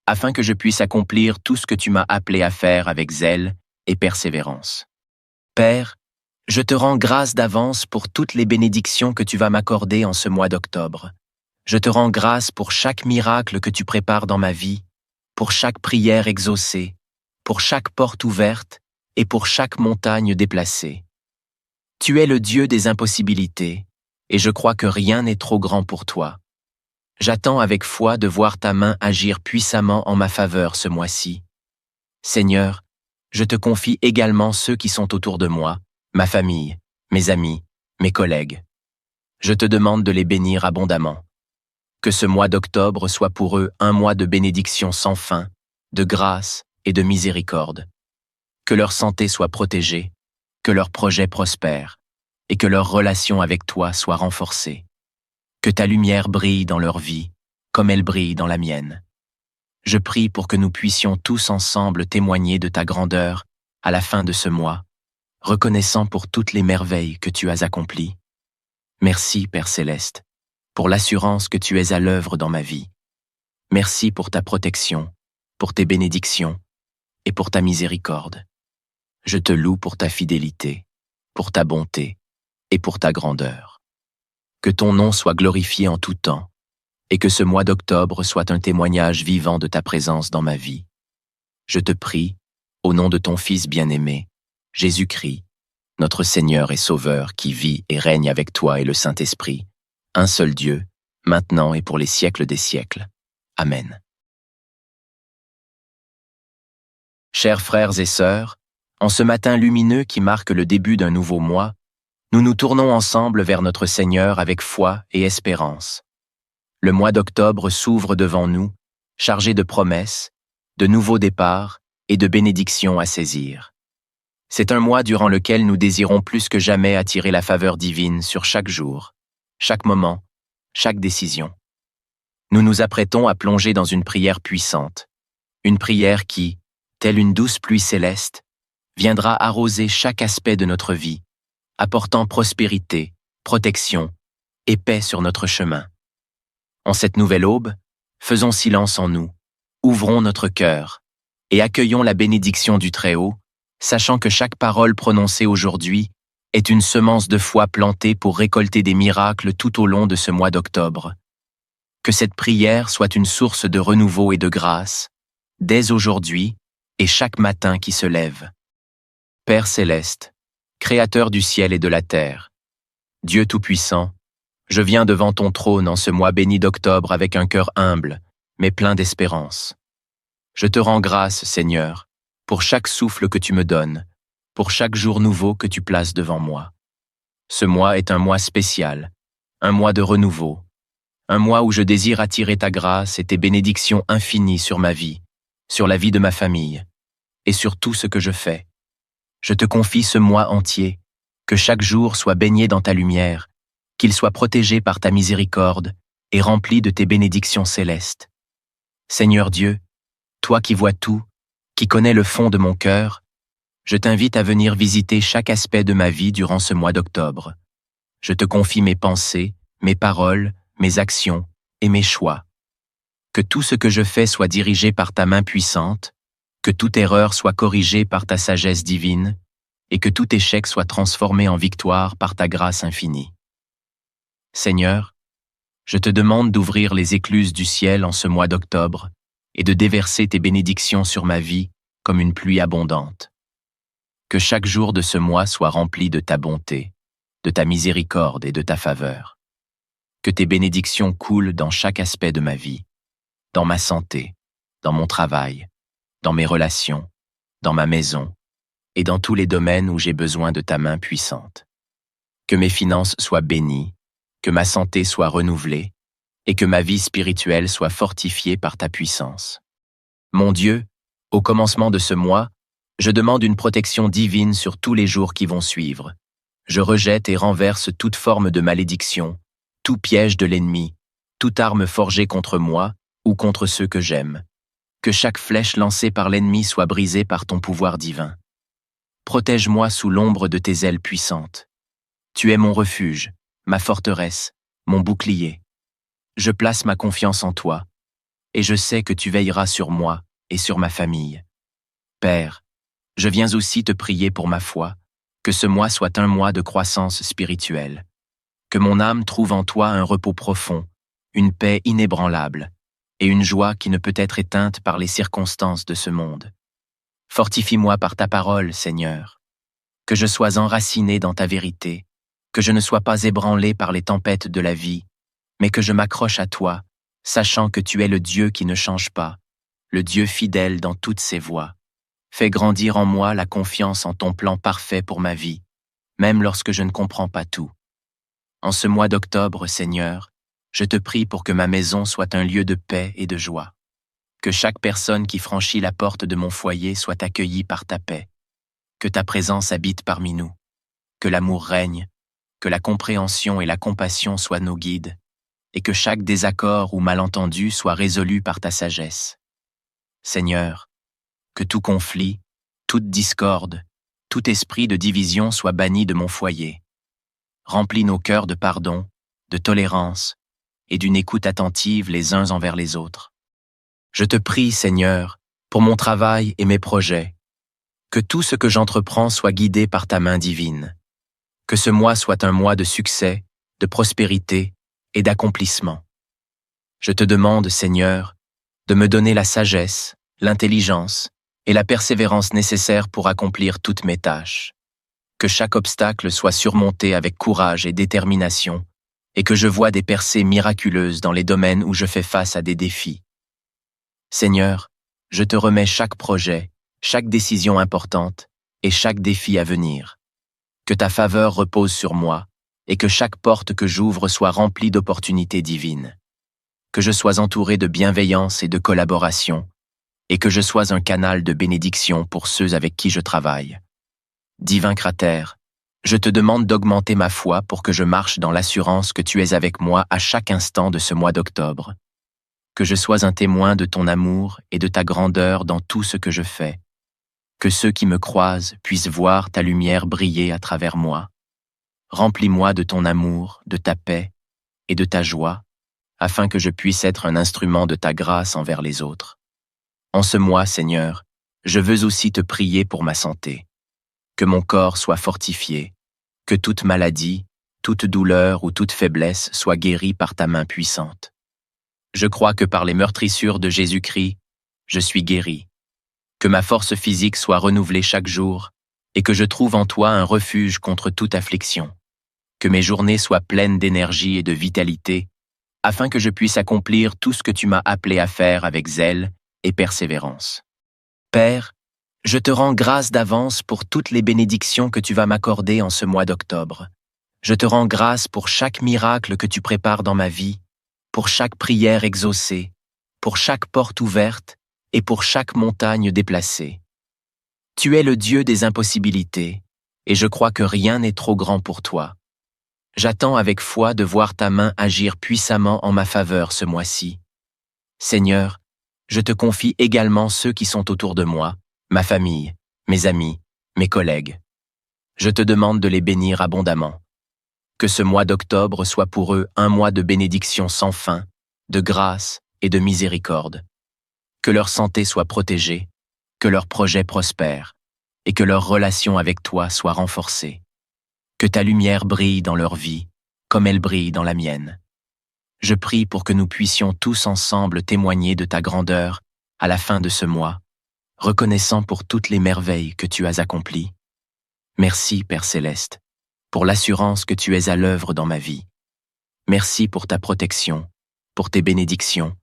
afin que je puisse accomplir tout ce que tu m'as appelé à faire avec zèle et persévérance. Père, je te rends grâce d'avance pour toutes les bénédictions que tu vas m'accorder en ce mois d'octobre. Je te rends grâce pour chaque miracle que tu prépares dans ma vie, pour chaque prière exaucée, pour chaque porte ouverte et pour chaque montagne déplacée. Tu es le Dieu des impossibilités, et je crois que rien n'est trop grand pour toi. J'attends avec foi de voir ta main agir puissamment en ma faveur ce mois-ci. Seigneur, je te confie également ceux qui sont autour de moi, ma famille, mes amis, mes collègues. Je te demande de les bénir abondamment. Que ce mois d'octobre soit pour eux un mois de bénédiction sans fin, de grâce et de miséricorde. Que leur santé soit protégée, que leurs projets prospèrent et que leur relation avec toi soit renforcée. Que ta lumière brille dans leur vie, comme elle brille dans la mienne. Je prie pour que nous puissions tous ensemble témoigner de ta grandeur à la fin de ce mois, reconnaissant pour toutes les merveilles que tu as accomplies. Merci, Père Céleste, pour l'assurance que tu es à l'œuvre dans ma vie. Merci pour ta protection, pour tes bénédictions et pour ta miséricorde. Je te loue pour ta fidélité, pour ta bonté et pour ta grandeur. Que ton nom soit glorifié en tout temps et que ce mois d'octobre soit un témoignage vivant de ta présence dans ma vie. Je te prie, au nom de ton Fils bien-aimé, Jésus-Christ, notre Seigneur et Sauveur qui vit et règne avec toi et le Saint-Esprit, un seul Dieu, maintenant et pour les siècles des siècles. Amen. Chers frères et sœurs, en ce matin lumineux qui marque le début d'un nouveau mois, nous nous tournons ensemble vers notre Seigneur avec foi et espérance. Le mois d'octobre s'ouvre devant nous, chargé de promesses, de nouveaux départs et de bénédictions à saisir. C'est un mois durant lequel nous désirons plus que jamais attirer la faveur divine sur chaque jour, chaque moment, chaque décision. Nous nous apprêtons à plonger dans une prière puissante, une prière qui, telle une douce pluie céleste, viendra arroser chaque aspect de notre vie, apportant prospérité, protection et paix sur notre chemin. En cette nouvelle aube, faisons silence en nous, ouvrons notre cœur et accueillons la bénédiction du Très-Haut, sachant que chaque parole prononcée aujourd'hui est une semence de foi plantée pour récolter des miracles tout au long de ce mois d'octobre. Que cette prière soit une source de renouveau et de grâce, dès aujourd'hui et chaque matin qui se lève. Père céleste, Créateur du ciel et de la terre, Dieu Tout-Puissant, je viens devant ton trône en ce mois béni d'octobre avec un cœur humble, mais plein d'espérance. Je te rends grâce, Seigneur, pour chaque souffle que tu me donnes, pour chaque jour nouveau que tu places devant moi. Ce mois est un mois spécial, un mois de renouveau, un mois où je désire attirer ta grâce et tes bénédictions infinies sur ma vie, sur la vie de ma famille, et sur tout ce que je fais. Je te confie ce mois entier, que chaque jour soit baigné dans ta lumière, qu'il soit protégé par ta miséricorde et rempli de tes bénédictions célestes. Seigneur Dieu, toi qui vois tout, qui connais le fond de mon cœur, je t'invite à venir visiter chaque aspect de ma vie durant ce mois d'octobre. Je te confie mes pensées, mes paroles, mes actions et mes choix. Que tout ce que je fais soit dirigé par ta main puissante, que toute erreur soit corrigée par ta sagesse divine, et que tout échec soit transformé en victoire par ta grâce infinie. Seigneur, je te demande d'ouvrir les écluses du ciel en ce mois d'octobre et de déverser tes bénédictions sur ma vie comme une pluie abondante. Que chaque jour de ce mois soit rempli de ta bonté, de ta miséricorde et de ta faveur. Que tes bénédictions coulent dans chaque aspect de ma vie, dans ma santé, dans mon travail, dans mes relations, dans ma maison et dans tous les domaines où j'ai besoin de ta main puissante. Que mes finances soient bénies, que ma santé soit renouvelée et que ma vie spirituelle soit fortifiée par ta puissance. Mon Dieu, au commencement de ce mois, je demande une protection divine sur tous les jours qui vont suivre. Je rejette et renverse toute forme de malédiction, tout piège de l'ennemi, toute arme forgée contre moi ou contre ceux que j'aime. Que chaque flèche lancée par l'ennemi soit brisée par ton pouvoir divin. Protège-moi sous l'ombre de tes ailes puissantes. Tu es mon refuge, ma forteresse, mon bouclier. Je place ma confiance en toi, et je sais que tu veilleras sur moi et sur ma famille. Père, je viens aussi te prier pour ma foi, que ce mois soit un mois de croissance spirituelle. Que mon âme trouve en toi un repos profond, une paix inébranlable, et une joie qui ne peut être éteinte par les circonstances de ce monde. Fortifie-moi par ta parole, Seigneur. Que je sois enraciné dans ta vérité, que je ne sois pas ébranlé par les tempêtes de la vie, mais que je m'accroche à toi, sachant que tu es le Dieu qui ne change pas, le Dieu fidèle dans toutes ses voies. Fais grandir en moi la confiance en ton plan parfait pour ma vie, même lorsque je ne comprends pas tout. En ce mois d'octobre, Seigneur, je te prie pour que ma maison soit un lieu de paix et de joie. Que chaque personne qui franchit la porte de mon foyer soit accueillie par ta paix. Que ta présence habite parmi nous. Que l'amour règne, que la compréhension et la compassion soient nos guides, et que chaque désaccord ou malentendu soit résolu par ta sagesse. Seigneur, que tout conflit, toute discorde, tout esprit de division soit banni de mon foyer. Remplis nos cœurs de pardon, de tolérance et d'une écoute attentive les uns envers les autres. Je te prie, Seigneur, pour mon travail et mes projets, que tout ce que j'entreprends soit guidé par ta main divine. Que ce mois soit un mois de succès, de prospérité et d'accomplissement. Je te demande, Seigneur, de me donner la sagesse, l'intelligence et la persévérance nécessaires pour accomplir toutes mes tâches. Que chaque obstacle soit surmonté avec courage et détermination, et que je voie des percées miraculeuses dans les domaines où je fais face à des défis. Seigneur, je te remets chaque projet, chaque décision importante et chaque défi à venir. Que ta faveur repose sur moi et que chaque porte que j'ouvre soit remplie d'opportunités divines. Que je sois entouré de bienveillance et de collaboration, et que je sois un canal de bénédiction pour ceux avec qui je travaille. Divin Cratère, je te demande d'augmenter ma foi pour que je marche dans l'assurance que tu es avec moi à chaque instant de ce mois d'octobre. Que je sois un témoin de ton amour et de ta grandeur dans tout ce que je fais. Que ceux qui me croisent puissent voir ta lumière briller à travers moi. Remplis-moi de ton amour, de ta paix et de ta joie, afin que je puisse être un instrument de ta grâce envers les autres. En ce mois, Seigneur, je veux aussi te prier pour ma santé. Que mon corps soit fortifié, que toute maladie, toute douleur ou toute faiblesse soit guérie par ta main puissante. Je crois que par les meurtrissures de Jésus-Christ, je suis guéri. Que ma force physique soit renouvelée chaque jour et que je trouve en toi un refuge contre toute affliction. Que mes journées soient pleines d'énergie et de vitalité, afin que je puisse accomplir tout ce que tu m'as appelé à faire avec zèle et persévérance. Père, je te rends grâce d'avance pour toutes les bénédictions que tu vas m'accorder en ce mois d'octobre. Je te rends grâce pour chaque miracle que tu prépares dans ma vie, pour chaque prière exaucée, pour chaque porte ouverte et pour chaque montagne déplacée. Tu es le Dieu des impossibilités, et je crois que rien n'est trop grand pour toi. J'attends avec foi de voir ta main agir puissamment en ma faveur ce mois-ci. Seigneur, je te confie également ceux qui sont autour de moi, ma famille, mes amis, mes collègues. Je te demande de les bénir abondamment. Que ce mois d'octobre soit pour eux un mois de bénédiction sans fin, de grâce et de miséricorde. Que leur santé soit protégée, que leurs projets prospèrent, et que leur relation avec toi soit renforcée. Que ta lumière brille dans leur vie, comme elle brille dans la mienne. Je prie pour que nous puissions tous ensemble témoigner de ta grandeur à la fin de ce mois, reconnaissant pour toutes les merveilles que tu as accomplies. Merci, Père Céleste, pour l'assurance que tu es à l'œuvre dans ma vie. Merci pour ta protection, pour tes bénédictions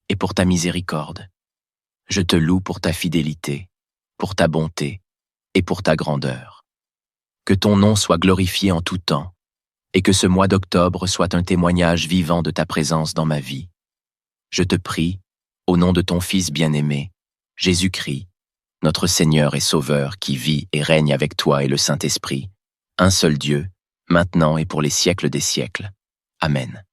et pour ta miséricorde. Je te loue pour ta fidélité, pour ta bonté et pour ta grandeur. Que ton nom soit glorifié en tout temps et que ce mois d'octobre soit un témoignage vivant de ta présence dans ma vie. Je te prie, au nom de ton Fils bien-aimé, Jésus-Christ, notre Seigneur et Sauveur qui vit et règne avec toi et le Saint-Esprit, un seul Dieu, maintenant et pour les siècles des siècles. Amen.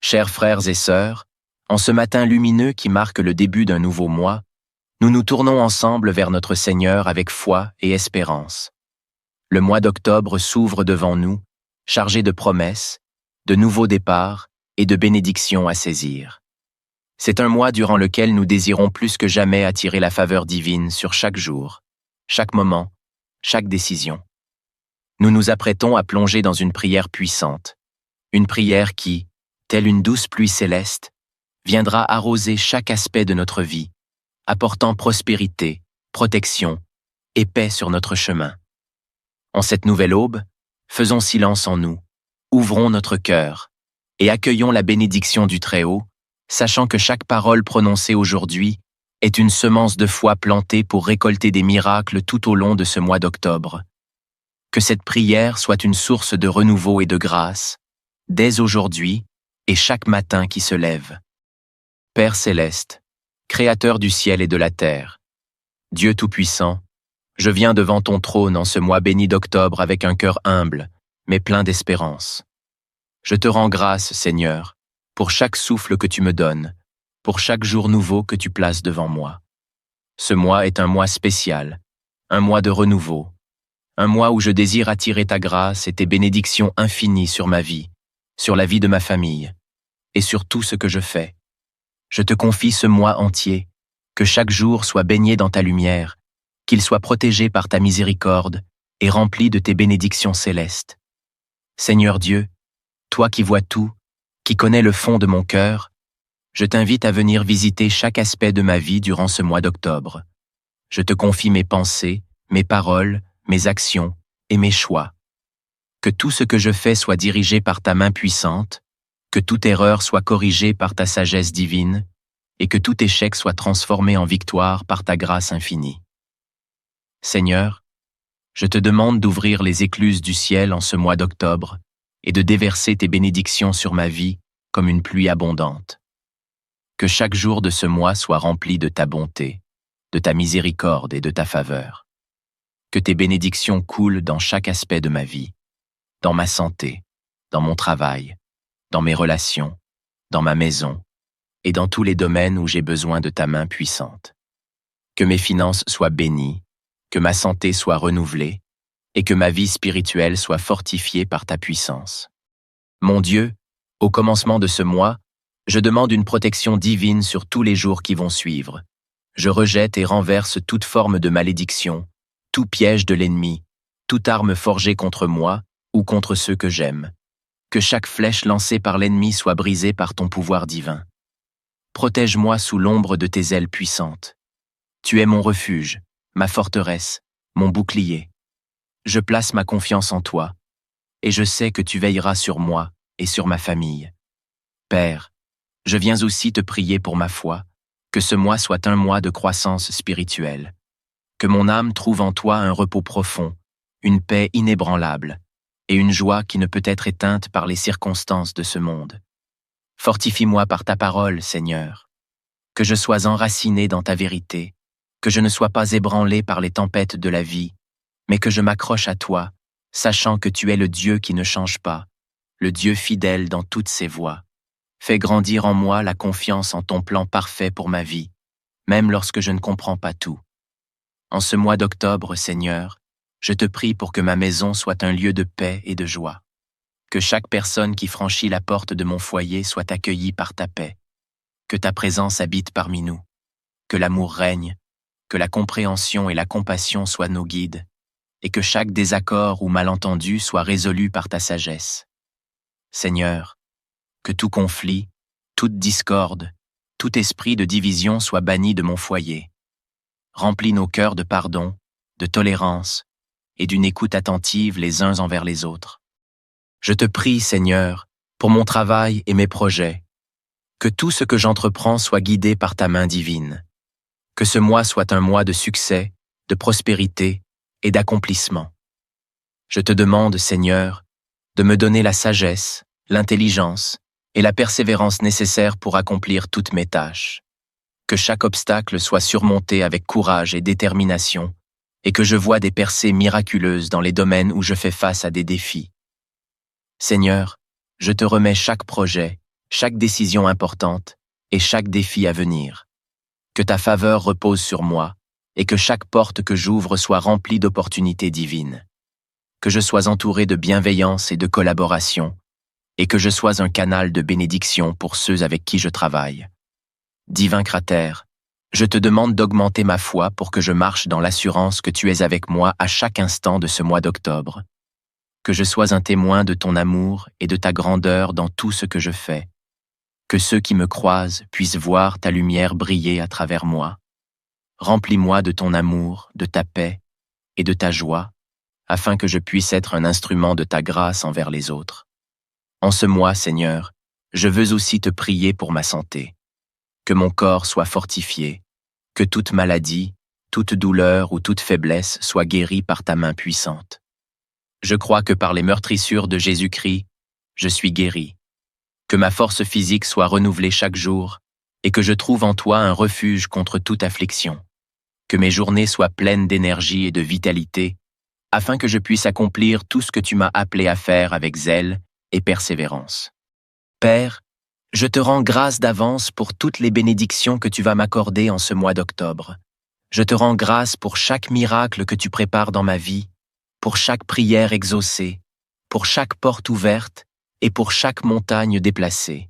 Chers frères et sœurs, en ce matin lumineux qui marque le début d'un nouveau mois, nous nous tournons ensemble vers notre Seigneur avec foi et espérance. Le mois d'octobre s'ouvre devant nous, chargé de promesses, de nouveaux départs et de bénédictions à saisir. C'est un mois durant lequel nous désirons plus que jamais attirer la faveur divine sur chaque jour, chaque moment, chaque décision. Nous nous apprêtons à plonger dans une prière puissante, une prière qui, telle une douce pluie céleste, viendra arroser chaque aspect de notre vie, apportant prospérité, protection et paix sur notre chemin. En cette nouvelle aube, faisons silence en nous, ouvrons notre cœur et accueillons la bénédiction du Très-Haut, sachant que chaque parole prononcée aujourd'hui est une semence de foi plantée pour récolter des miracles tout au long de ce mois d'octobre. Que cette prière soit une source de renouveau et de grâce, dès aujourd'hui et chaque matin qui se lève. Père Céleste, Créateur du ciel et de la terre, Dieu Tout-Puissant, je viens devant ton trône en ce mois béni d'octobre avec un cœur humble, mais plein d'espérance. Je te rends grâce, Seigneur, pour chaque souffle que tu me donnes, pour chaque jour nouveau que tu places devant moi. Ce mois est un mois spécial, un mois de renouveau, un mois où je désire attirer ta grâce et tes bénédictions infinies sur ma vie, sur la vie de ma famille, et sur tout ce que je fais. Je te confie ce mois entier, que chaque jour soit baigné dans ta lumière, qu'il soit protégé par ta miséricorde et rempli de tes bénédictions célestes. Seigneur Dieu, toi qui vois tout, qui connais le fond de mon cœur, je t'invite à venir visiter chaque aspect de ma vie durant ce mois d'octobre. Je te confie mes pensées, mes paroles, mes actions et mes choix. Que tout ce que je fais soit dirigé par ta main puissante, que toute erreur soit corrigée par ta sagesse divine, et que tout échec soit transformé en victoire par ta grâce infinie. Seigneur, je te demande d'ouvrir les écluses du ciel en ce mois d'octobre et de déverser tes bénédictions sur ma vie comme une pluie abondante. Que chaque jour de ce mois soit rempli de ta bonté, de ta miséricorde et de ta faveur. Que tes bénédictions coulent dans chaque aspect de ma vie, dans ma santé, dans mon travail, dans mes relations, dans ma maison et dans tous les domaines où j'ai besoin de ta main puissante. Que mes finances soient bénies, que ma santé soit renouvelée et que ma vie spirituelle soit fortifiée par ta puissance. Mon Dieu, au commencement de ce mois, je demande une protection divine sur tous les jours qui vont suivre. Je rejette et renverse toute forme de malédiction, tout piège de l'ennemi, toute arme forgée contre moi ou contre ceux que j'aime. Que chaque flèche lancée par l'ennemi soit brisée par ton pouvoir divin. Protège-moi sous l'ombre de tes ailes puissantes. Tu es mon refuge, ma forteresse, mon bouclier. Je place ma confiance en toi, et je sais que tu veilleras sur moi et sur ma famille. Père, je viens aussi te prier pour ma foi, que ce mois soit un mois de croissance spirituelle. Que mon âme trouve en toi un repos profond, une paix inébranlable, et une joie qui ne peut être éteinte par les circonstances de ce monde. Fortifie-moi par ta parole, Seigneur. Que je sois enraciné dans ta vérité, que je ne sois pas ébranlé par les tempêtes de la vie, mais que je m'accroche à toi, sachant que tu es le Dieu qui ne change pas, le Dieu fidèle dans toutes ses voies. Fais grandir en moi la confiance en ton plan parfait pour ma vie, même lorsque je ne comprends pas tout. En ce mois d'octobre, Seigneur, je te prie pour que ma maison soit un lieu de paix et de joie. Que chaque personne qui franchit la porte de mon foyer soit accueillie par ta paix. Que ta présence habite parmi nous. Que l'amour règne, que la compréhension et la compassion soient nos guides, et que chaque désaccord ou malentendu soit résolu par ta sagesse. Seigneur, que tout conflit, toute discorde, tout esprit de division soit banni de mon foyer. Remplis nos cœurs de pardon, de tolérance et d'une écoute attentive les uns envers les autres. Je te prie, Seigneur, pour mon travail et mes projets, que tout ce que j'entreprends soit guidé par ta main divine. Que ce mois soit un mois de succès, de prospérité et d'accomplissement. Je te demande, Seigneur, de me donner la sagesse, l'intelligence et la persévérance nécessaires pour accomplir toutes mes tâches. Que chaque obstacle soit surmonté avec courage et détermination, et que je voie des percées miraculeuses dans les domaines où je fais face à des défis. Seigneur, je te remets chaque projet, chaque décision importante et chaque défi à venir. Que ta faveur repose sur moi, et que chaque porte que j'ouvre soit remplie d'opportunités divines. Que je sois entouré de bienveillance et de collaboration, et que je sois un canal de bénédiction pour ceux avec qui je travaille. Divin Cratère, je te demande d'augmenter ma foi pour que je marche dans l'assurance que tu es avec moi à chaque instant de ce mois d'octobre. Que je sois un témoin de ton amour et de ta grandeur dans tout ce que je fais. Que ceux qui me croisent puissent voir ta lumière briller à travers moi. Remplis-moi de ton amour, de ta paix et de ta joie, afin que je puisse être un instrument de ta grâce envers les autres. En ce mois, Seigneur, je veux aussi te prier pour ma santé. Que mon corps soit fortifié, que toute maladie, toute douleur ou toute faiblesse soit guérie par ta main puissante. Je crois que par les meurtrissures de Jésus-Christ, je suis guéri. Que ma force physique soit renouvelée chaque jour et que je trouve en toi un refuge contre toute affliction. Que mes journées soient pleines d'énergie et de vitalité, afin que je puisse accomplir tout ce que tu m'as appelé à faire avec zèle et persévérance. Père, je te rends grâce d'avance pour toutes les bénédictions que tu vas m'accorder en ce mois d'octobre. Je te rends grâce pour chaque miracle que tu prépares dans ma vie, pour chaque prière exaucée, pour chaque porte ouverte et pour chaque montagne déplacée.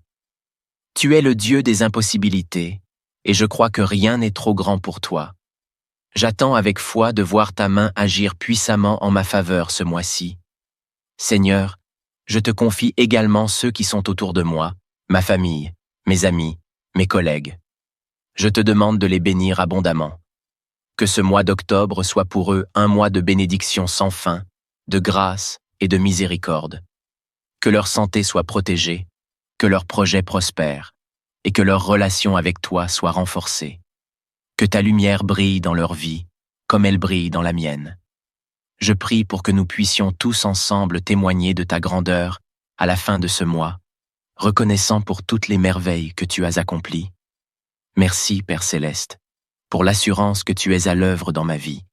Tu es le Dieu des impossibilités, et je crois que rien n'est trop grand pour toi. J'attends avec foi de voir ta main agir puissamment en ma faveur ce mois-ci. Seigneur, je te confie également ceux qui sont autour de moi, ma famille, mes amis, mes collègues. Je te demande de les bénir abondamment. Que ce mois d'octobre soit pour eux un mois de bénédiction sans fin, de grâce et de miséricorde. Que leur santé soit protégée, que leurs projets prospèrent, et que leur relation avec toi soit renforcée. Que ta lumière brille dans leur vie, comme elle brille dans la mienne. Je prie pour que nous puissions tous ensemble témoigner de ta grandeur à la fin de ce mois, reconnaissant pour toutes les merveilles que tu as accomplies. Merci, Père céleste, pour l'assurance que tu es à l'œuvre dans ma vie.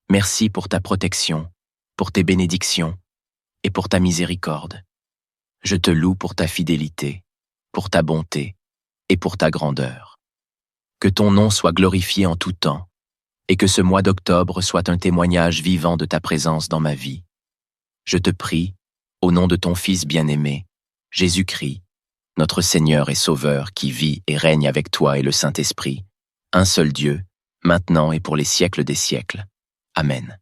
Merci pour ta protection, pour tes bénédictions et pour ta miséricorde. Je te loue pour ta fidélité, pour ta bonté et pour ta grandeur. Que ton nom soit glorifié en tout temps et que ce mois d'octobre soit un témoignage vivant de ta présence dans ma vie. Je te prie, au nom de ton Fils bien-aimé, Jésus-Christ, notre Seigneur et Sauveur qui vit et règne avec toi et le Saint-Esprit, un seul Dieu, maintenant et pour les siècles des siècles. Amen.